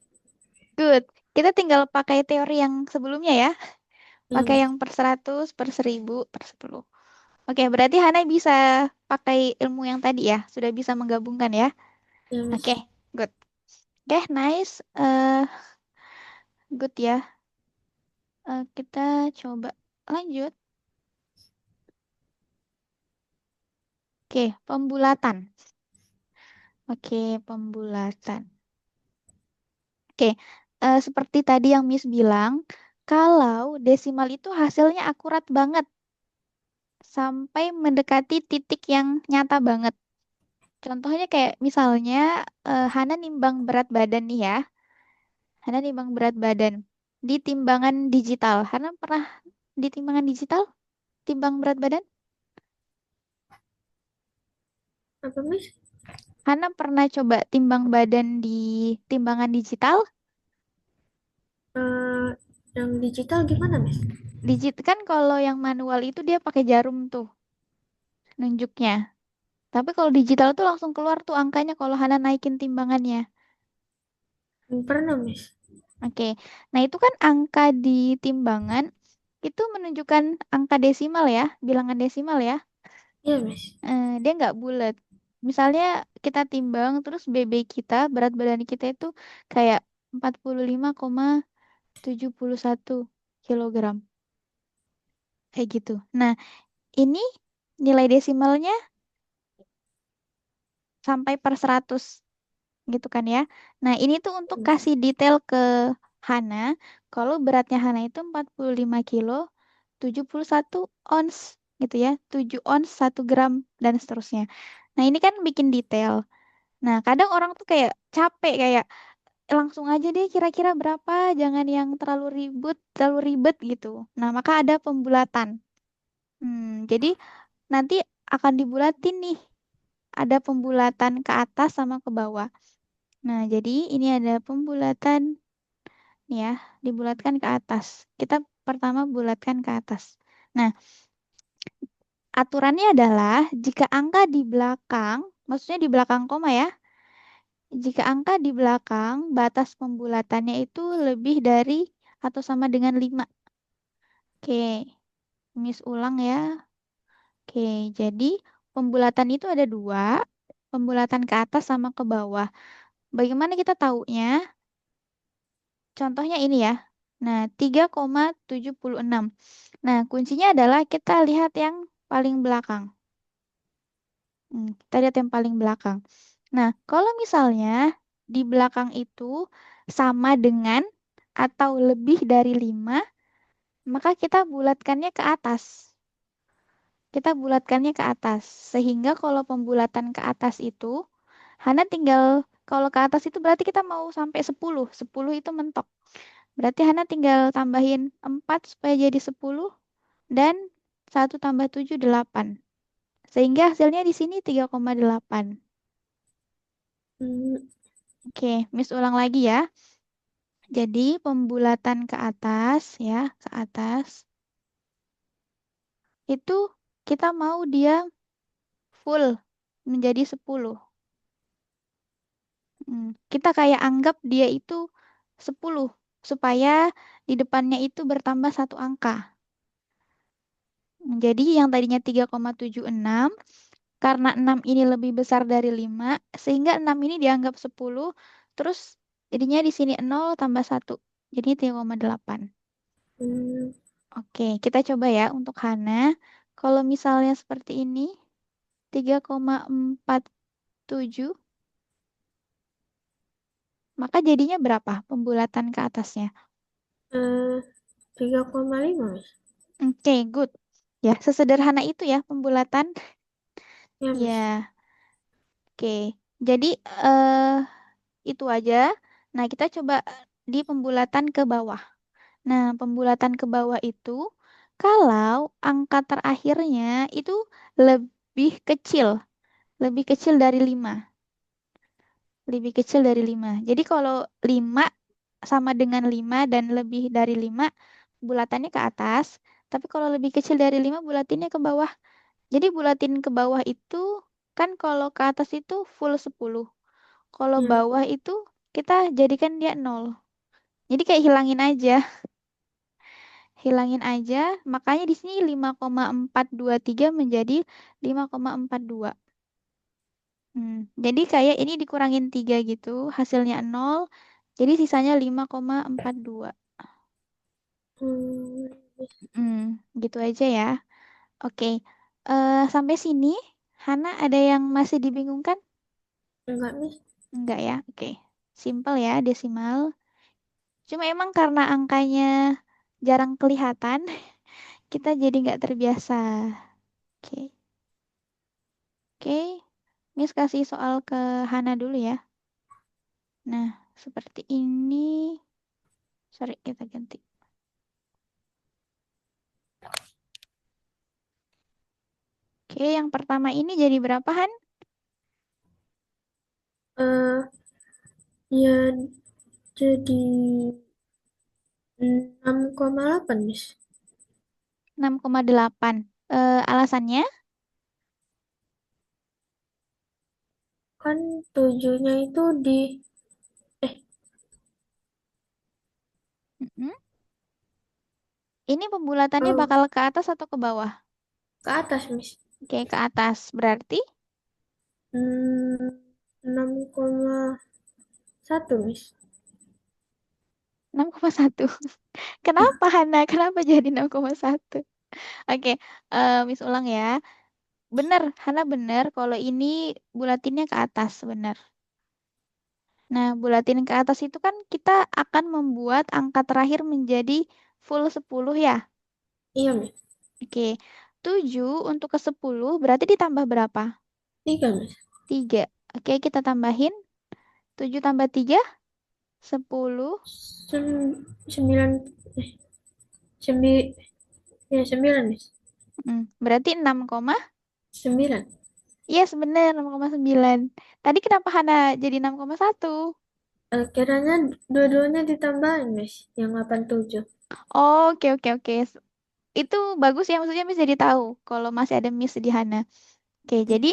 Good. Kita tinggal pakai teori yang sebelumnya ya. Iya Pakai Miss. yang per 100, per 1000, per 10. Oke, berarti Hana bisa pakai ilmu yang tadi ya. Sudah bisa menggabungkan ya. Iya Oke, Miss. good. Oke, nice. Good ya. Kita coba lanjut. Oke, pembulatan. Oke, pembulatan. Oke, seperti tadi yang Miss bilang, kalau desimal itu hasilnya akurat banget sampai mendekati titik yang nyata banget. Contohnya kayak misalnya Hana nimbang berat badan nih ya. Hana nimbang berat badan di timbangan digital. Hana pernah di timbangan digital timbang berat badan? Apa Miss? Hana pernah coba timbang badan di timbangan digital? Eh, yang digital gimana Miss? Digit kan kalau yang manual itu dia pakai jarum tuh nunjuknya. Tapi kalau digital tuh langsung keluar tuh angkanya kalau Hana naikin timbangannya. Pernah Miss. Oke. Nah, itu kan angka di timbangan itu menunjukkan angka desimal ya, bilangan desimal ya. Iya Miss. Dia nggak bulat. Misalnya kita timbang terus BB kita, berat badan kita itu kayak 45,71 kilogram. Kayak gitu. Nah, ini nilai desimalnya sampai per 100 gitu kan ya. Nah, ini tuh untuk kasih detail ke Hana kalau beratnya Hana itu 45 kilo, 71 ons gitu ya. 7 ons 1 gram dan seterusnya. Nah, ini kan bikin detail. Nah, kadang orang tuh kayak capek kayak langsung aja deh kira-kira berapa, jangan yang terlalu ribet gitu. Nah, maka ada pembulatan. Jadi nanti akan dibulatin nih. Ada pembulatan ke atas sama ke bawah. Nah, jadi ini ada pembulatan nih ya, dibulatkan ke atas. Kita pertama bulatkan ke atas. Nah, aturannya adalah jika angka di belakang, maksudnya di belakang koma ya, jika angka di belakang batas pembulatannya itu lebih dari atau sama dengan 5. Oke, Miss ulang ya. Oke, jadi pembulatan itu ada dua, pembulatan ke atas sama ke bawah. Bagaimana kita taunya? contohnya ini ya. Nah, 3,76. Nah, kuncinya adalah kita lihat yang paling belakang. Kita lihat yang paling belakang. Nah, kalau misalnya di belakang itu sama dengan atau lebih dari 5, maka kita bulatkannya ke atas. Kita bulatkannya ke atas. Sehingga kalau pembulatan ke atas itu, Hana tinggal, kalau ke atas itu berarti kita mau sampai 10. 10 itu mentok. Berarti Hana tinggal tambahin 4 supaya jadi 10. Dan 1 tambah 7, 8. Sehingga hasilnya di sini 3,8. Hmm, Oke, Miss ulang lagi ya. Jadi pembulatan ke atas ya, ke atas. Itu kita mau dia full menjadi 10. Kita kayak anggap dia itu 10 supaya di depannya itu bertambah satu angka. Jadi yang tadinya 3,76 karena 6 ini lebih besar dari 5 sehingga 6 ini dianggap 10 terus jadinya di sini 0 tambah 1. Jadi 3,8. hmm, Oke, kita coba ya untuk Hana. Kalau misalnya seperti ini 3,47 maka jadinya berapa pembulatan ke atasnya? eh, 3,5 Miss. Oke, good. Ya, sesederhana itu ya pembulatan. Ya Miss. Ya, oke. Jadi eh itu aja. Nah, kita coba di pembulatan ke bawah. Nah, pembulatan ke bawah itu kalau angka terakhirnya itu lebih kecil, lebih kecil dari 5, lebih kecil dari 5. Jadi kalau 5 sama dengan 5 dan lebih dari 5, bulatannya ke atas. Tapi kalau lebih kecil dari 5, bulatinnya ke bawah. Jadi bulatin ke bawah itu kan kalau ke atas itu full 10. Kalau Ya. bawah itu kita jadikan dia 0. Jadi kayak hilangin aja. Hilangin aja. Makanya di sini 5,423 menjadi 5,42. Jadi kayak ini dikurangin 3 gitu. Hasilnya 0. Jadi sisanya 5,42. Hmm, Hmm, gitu aja ya. Oke. Sampai sini, Hana ada yang masih dibingungkan? enggak Miss. Enggak ya? Oke. Simple ya, desimal. Cuma emang karena angkanya jarang kelihatan, kita jadi nggak terbiasa. Oke. Oke. Miss kasih soal ke Hana dulu ya. Nah, seperti ini. Sorry, kita ganti. Oke, yang pertama ini jadi berapa, Han? eh ya jadi 6,8 Miss. 6,8. Alasannya? Kan tujuhnya itu di eh Mm-mm. Ini pembulatannya oh, bakal ke atas atau ke bawah? ke atas Miss. Oke, ke atas. Berarti Hmm, 6,1 Miss. 6,1. Kenapa, Hana? Kenapa jadi 6,1? Oke, Miss ulang ya. Bener, Hana bener. Kalau ini bulatinnya ke atas, bener. Nah, bulatin ke atas itu kan kita akan membuat angka terakhir menjadi full 10 ya. Iya Miss. Oke, 7 untuk ke 10 berarti ditambah berapa? 3 Miss. 3. Oke, kita tambahin. 7 tambah 3, 10. 9 eh, 9 ya 9 Miss. Berarti 6, 9. yes, bener 6,9. Tadi kenapa Hana jadi 6,1? Kiranya dua-duanya ditambahin Miss. Yang 87. Oke, oke, oke. Itu bagus ya, maksudnya Miss jadi tahu kalau masih ada Miss di Hana. Oke, jadi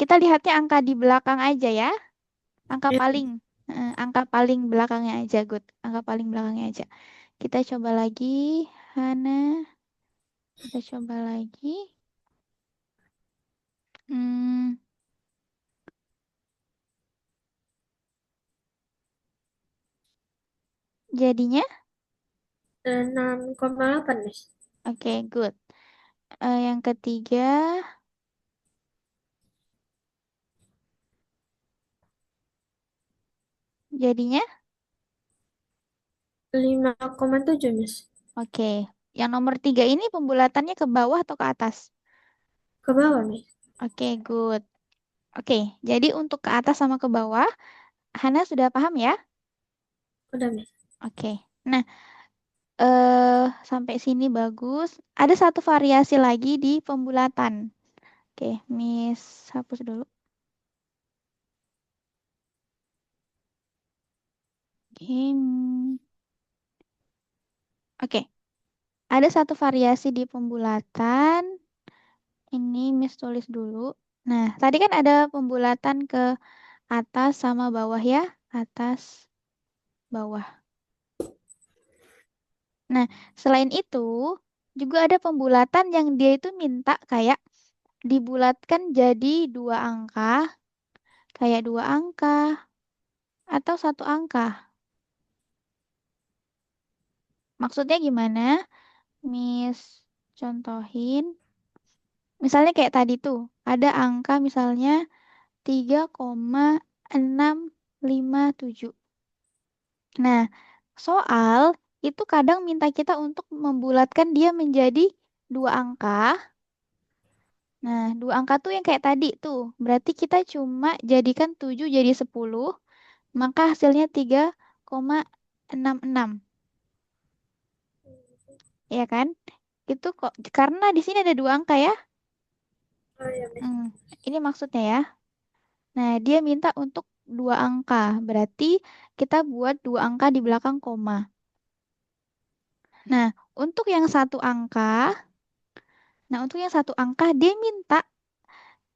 kita lihatnya angka di belakang aja ya. Angka Ya. paling, angka paling belakangnya aja, good. Angka paling belakangnya aja. Kita coba lagi, Hana. Kita coba lagi. Hmm, Jadinya, 6,8 Miss. oke, good. Yang ketiga, jadinya, 5,7 Miss. oke. Yang nomor tiga ini pembulatannya ke bawah atau ke atas? Ke bawah Miss. Oke, good. Oke, jadi untuk ke atas sama ke bawah, Hana sudah paham ya? Udah Miss. Oke. Nah, sampai sini bagus. Ada satu variasi lagi di pembulatan. Oke, Miss hapus dulu. Oke, oke. Ada satu variasi di pembulatan. Ini Miss tulis dulu. Nah, tadi kan ada pembulatan ke atas sama bawah ya. Atas, bawah. Nah, selain itu, juga ada pembulatan yang dia itu minta kayak dibulatkan jadi dua angka, kayak dua angka atau satu angka. Maksudnya gimana? Miss contohin. Misalnya kayak tadi tuh, ada angka misalnya 3,657. Nah, soal itu kadang minta kita untuk membulatkan dia menjadi dua angka. Nah, dua angka tuh yang kayak tadi tuh. Berarti kita cuma jadikan 7 jadi 10, maka hasilnya 3,66. Ya kan? Itu kok karena di sini ada dua angka ya. Oh ya Miss. Hmm, ini maksudnya ya. Nah, dia minta untuk dua angka. Berarti kita buat dua angka di belakang koma. Nah, untuk yang satu angka, untuk yang satu angka dia minta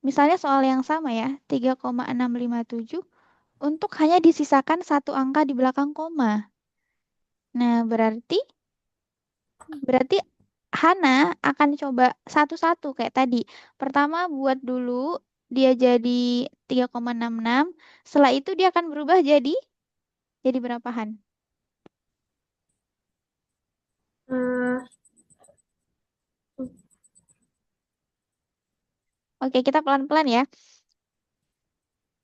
misalnya soal yang sama ya, 3,657 untuk hanya disisakan satu angka di belakang koma. Nah, berarti Hana akan coba satu-satu kayak tadi. Pertama buat dulu dia jadi 3,66. Setelah itu dia akan berubah jadi berapahan? Eh, Oke, kita pelan-pelan ya.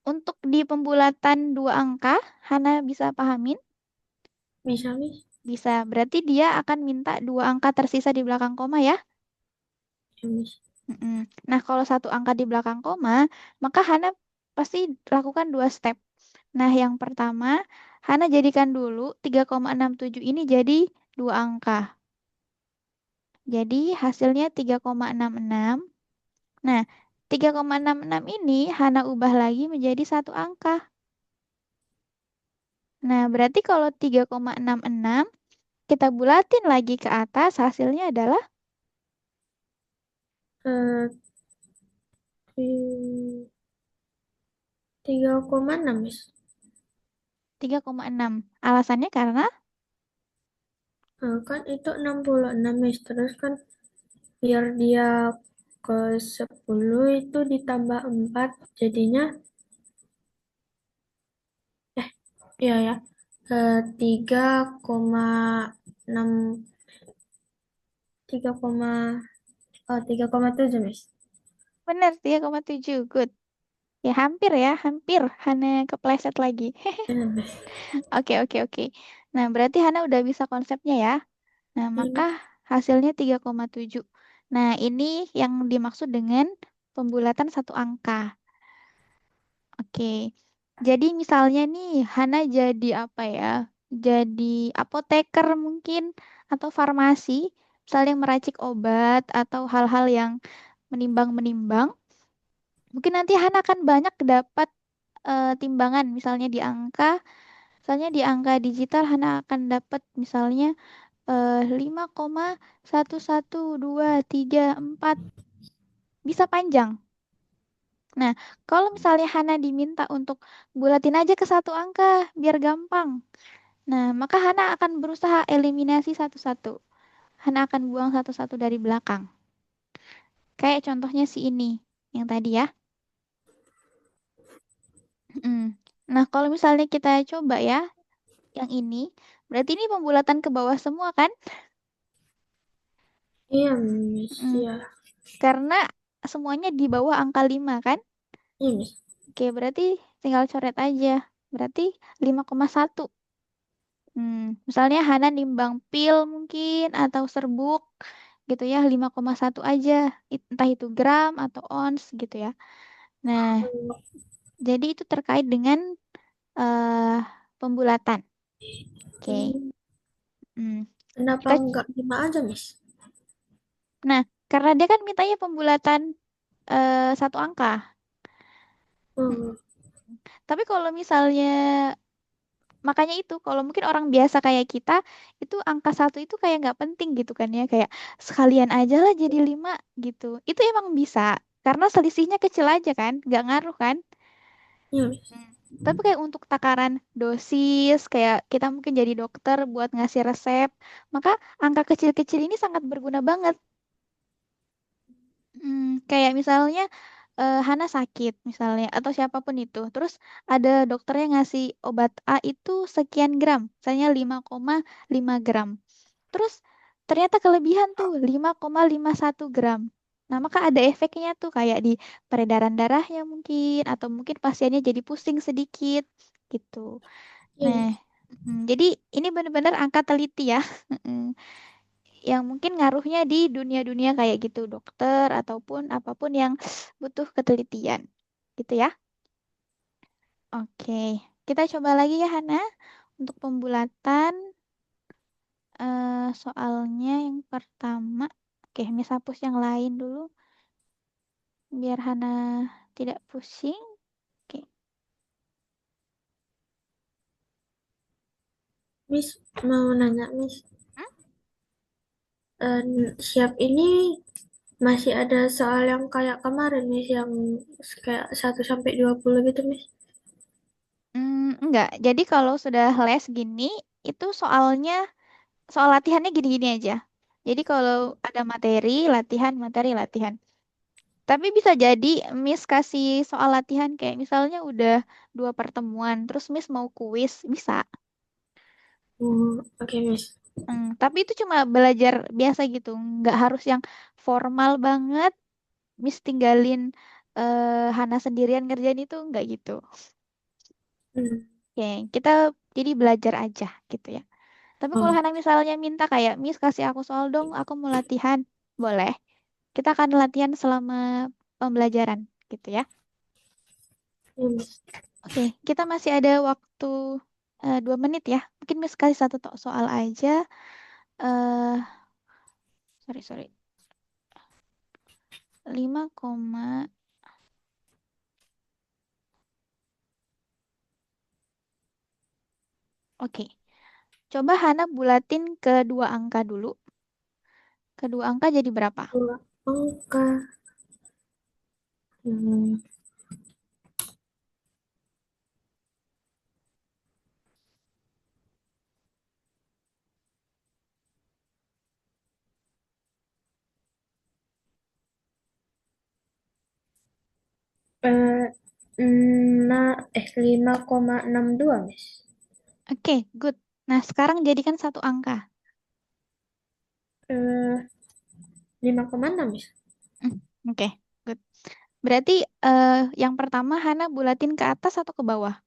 Untuk di pembulatan dua angka, Hana bisa pahamin? bisa Miss. Bisa. Berarti dia akan minta dua angka tersisa di belakang koma ya. Ya Miss. Mm-mm. Nah, kalau satu angka di belakang koma, maka Hana pasti lakukan dua step. Nah, yang pertama, Hana jadikan dulu 3,67 ini jadi dua angka. Jadi hasilnya 3,66. Nah, 3,66 ini Hana ubah lagi menjadi satu angka. Nah, berarti kalau 3,66 kita bulatin lagi ke atas, hasilnya adalah Eh, 3,6 Miss. 3,6. Alasannya karena Kan itu 66 Miss. Terus kan biar dia ke 10 itu ditambah 4 jadinya iya ya 3,6 3,7 Miss. benar 3,7. Good. Ya, hampir ya, hampir. Hana kepleset lagi. Iya, Miss. Oke, oke, oke. Nah, berarti Hana udah bisa konsepnya ya. Nah, Iya, maka Miss. hasilnya 3,7. Nah, ini yang dimaksud dengan pembulatan satu angka. Oke. Jadi misalnya nih, Hana jadi apa ya? Jadi apoteker mungkin atau farmasi, misalnya meracik obat atau hal-hal yang menimbang-menimbang. Mungkin nanti Hana akan banyak dapat timbangan, misalnya di angka digital Hana akan dapat misalnya 5,1123 4 bisa panjang. Nah, kalau misalnya Hana diminta untuk bulatin aja ke satu angka biar gampang. Nah, maka Hana akan berusaha eliminasi satu-satu. Hana akan buang satu-satu dari belakang. Kayak contohnya si ini yang tadi ya. Mm. Nah, kalau misalnya kita coba ya yang ini. Berarti ini pembulatan ke bawah semua kan? Iya, Miss. Mm, Iya, karena semuanya di bawah angka 5 kan? iya, Miss. Oke, berarti tinggal coret aja. Berarti 5,1. Misalnya Hana nimbang pil mungkin atau serbuk gitu ya 5,1 aja. Entah itu gram atau ons gitu ya. Nah, jadi itu terkait dengan eh pembulatan. Oke. Hmm, Hmm. kenapa Kita enggak 5 aja, Miss? Nah, karena dia kan mintanya pembulatan satu angka. Mm. Hmm, Tapi kalau misalnya makanya itu kalau mungkin orang biasa kayak kita itu angka satu itu kayak nggak penting gitu kan ya kayak sekalian aja lah jadi 5 gitu. Itu emang bisa karena selisihnya kecil aja kan, nggak ngaruh kan. iya, Miss. Hmm. Tapi kayak untuk takaran dosis kayak kita mungkin jadi dokter buat ngasih resep, maka angka kecil-kecil ini sangat berguna banget. Kayak misalnya Hana sakit misalnya atau siapapun itu. Terus ada dokternya ngasih obat A itu sekian gram, misalnya 5,5 gram. Terus ternyata kelebihan tuh 5,51 gram. Nah, maka ada efeknya tuh kayak di peredaran darahnya mungkin atau mungkin pasiennya jadi pusing sedikit gitu. Iya, Nah, Miss. jadi ini benar-benar angka teliti ya. Yang mungkin ngaruhnya di dunia-dunia kayak gitu, dokter ataupun apapun yang butuh ketelitian. Gitu ya. Oke, kita coba lagi ya Hana untuk pembulatan soalnya yang pertama. Oke, Miss hapus yang lain dulu biar Hana tidak pusing. Oke. Miss, mau nanya, Miss. Hmm? Siap ini masih ada soal yang kayak kemarin, Miss, yang kayak 1 sampai 20 gitu, Miss. Enggak. Jadi kalau sudah les gini, itu soal latihannya gini-gini aja. Jadi kalau ada materi, latihan, materi, latihan. Tapi bisa jadi Miss kasih soal latihan kayak misalnya udah 2 pertemuan, terus Miss mau kuis, bisa. Oh, oke, Miss. Tapi itu cuma belajar biasa gitu, nggak harus yang formal banget. Miss tinggalin Hana sendirian ngerjain itu nggak gitu. Hmm. Oke, kita jadi belajar aja gitu ya. Tapi kalau Oh, Hana misalnya minta kayak Miss kasih aku soal dong, aku mau latihan, boleh. Kita akan latihan selama pembelajaran gitu ya. iya, Miss. Oke, kita masih ada waktu 2 menit ya. Mungkin Miss kasih satu soal aja. eh sorry sorry. 5, oke. Coba Hana bulatin ke 2 angka dulu. Kedua angka jadi berapa? Dua angka. Hmm. 5,62, Miss. Oke, good. Nah, sekarang jadikan satu angka. Eh, 5,6, Miss. Hmm, oke, good. Berarti yang pertama Hana bulatin ke atas atau ke bawah?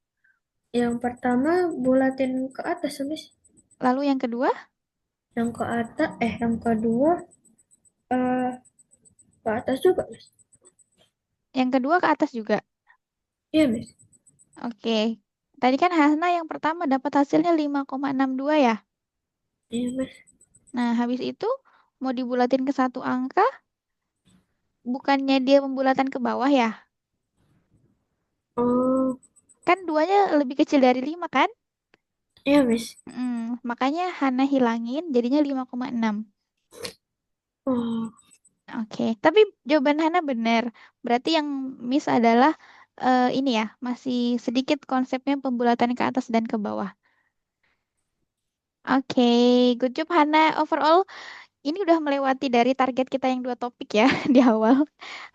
Yang pertama bulatin ke atas, Miss. Lalu yang kedua? Yang ke atas, yang kedua eh ke atas juga, Miss. Yang kedua ke atas juga. Iya, Miss. Oke. Tadi kan Hana yang pertama dapat hasilnya 5,62 ya. Iya, Miss. Nah, habis itu mau dibulatin ke satu angka, bukannya dia pembulatan ke bawah ya? Oh, Kan duanya lebih kecil dari 5 kan? iya, Miss. Makanya Hana hilangin jadinya 5,6. Oh, Oke, tapi jawaban Hana benar. Berarti yang miss adalah ini ya, masih sedikit konsepnya pembulatan ke atas dan ke bawah. Oke, good job Hana. Overall, ini udah melewati dari target kita yang 2 topik ya di awal.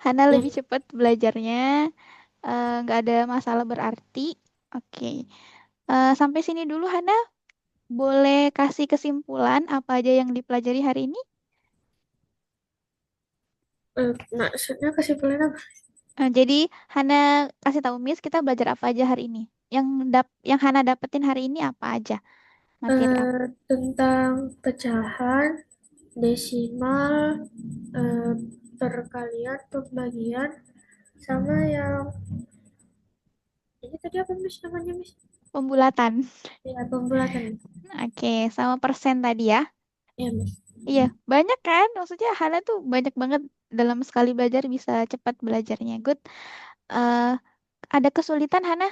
Hana iya. lebih cepat belajarnya, nggak ada masalah berarti. Oke, sampai sini dulu Hana. boleh kasih kesimpulan apa aja yang dipelajari hari ini? Maksudnya kesimpulan apa? Jadi Hana kasih tahu Miss kita belajar apa aja hari ini. Yang Hana dapetin hari ini apa aja? Materi apa? Tentang pecahan, desimal, eh, perkalian, pembagian, sama yang ini tadi apa Miss namanya Miss? Pembulatan. Ya, pembulatan. Oke, sama persen tadi ya. Ya Miss. Iya, banyak kan? Maksudnya Hana tuh banyak banget dalam sekali belajar bisa cepat belajarnya. Good. Eh, ada kesulitan Hana?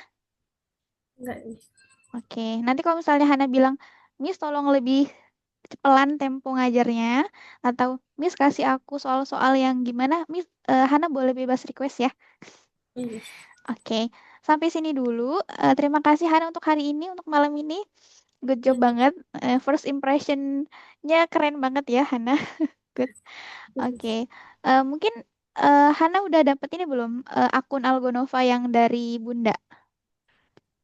Enggak Miss. Oke, nanti kalau misalnya Hana bilang, Miss tolong lebih pelan tempo ngajarnya, atau Miss kasih aku soal-soal yang gimana, Miss Hana boleh bebas request ya. Ya Miss. Oke, sampai sini dulu. Terima kasih Hana untuk hari ini, untuk malam ini. Good job Ya Miss. banget. First impression-nya keren banget ya Hana. Good. Ya, Oke, Miss. Mungkin Hana udah dapet ini belum akun Algonova yang dari Bunda?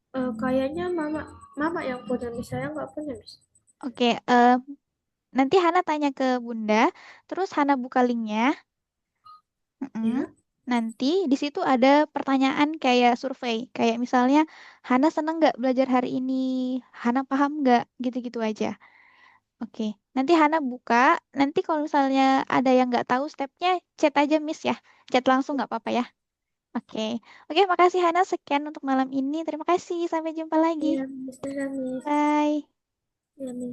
Kayaknya mama mama yang punya Miss, saya nggak punya Miss. Oke, nanti Hana tanya ke Bunda, terus Hana buka linknya. Mm-mm. Ya. Nanti di situ ada pertanyaan kayak survei, kayak misalnya Hana seneng nggak belajar hari ini, Hana paham nggak, gitu-gitu aja. Oke, nanti Hana buka. Nanti kalau misalnya ada yang nggak tahu stepnya, chat aja Miss ya, chat langsung nggak apa-apa ya. Oke, oke, makasih Hana sekian untuk malam ini. Terima kasih, sampai jumpa lagi. Iya Miss. Ya Miss. Bye. Ya Miss.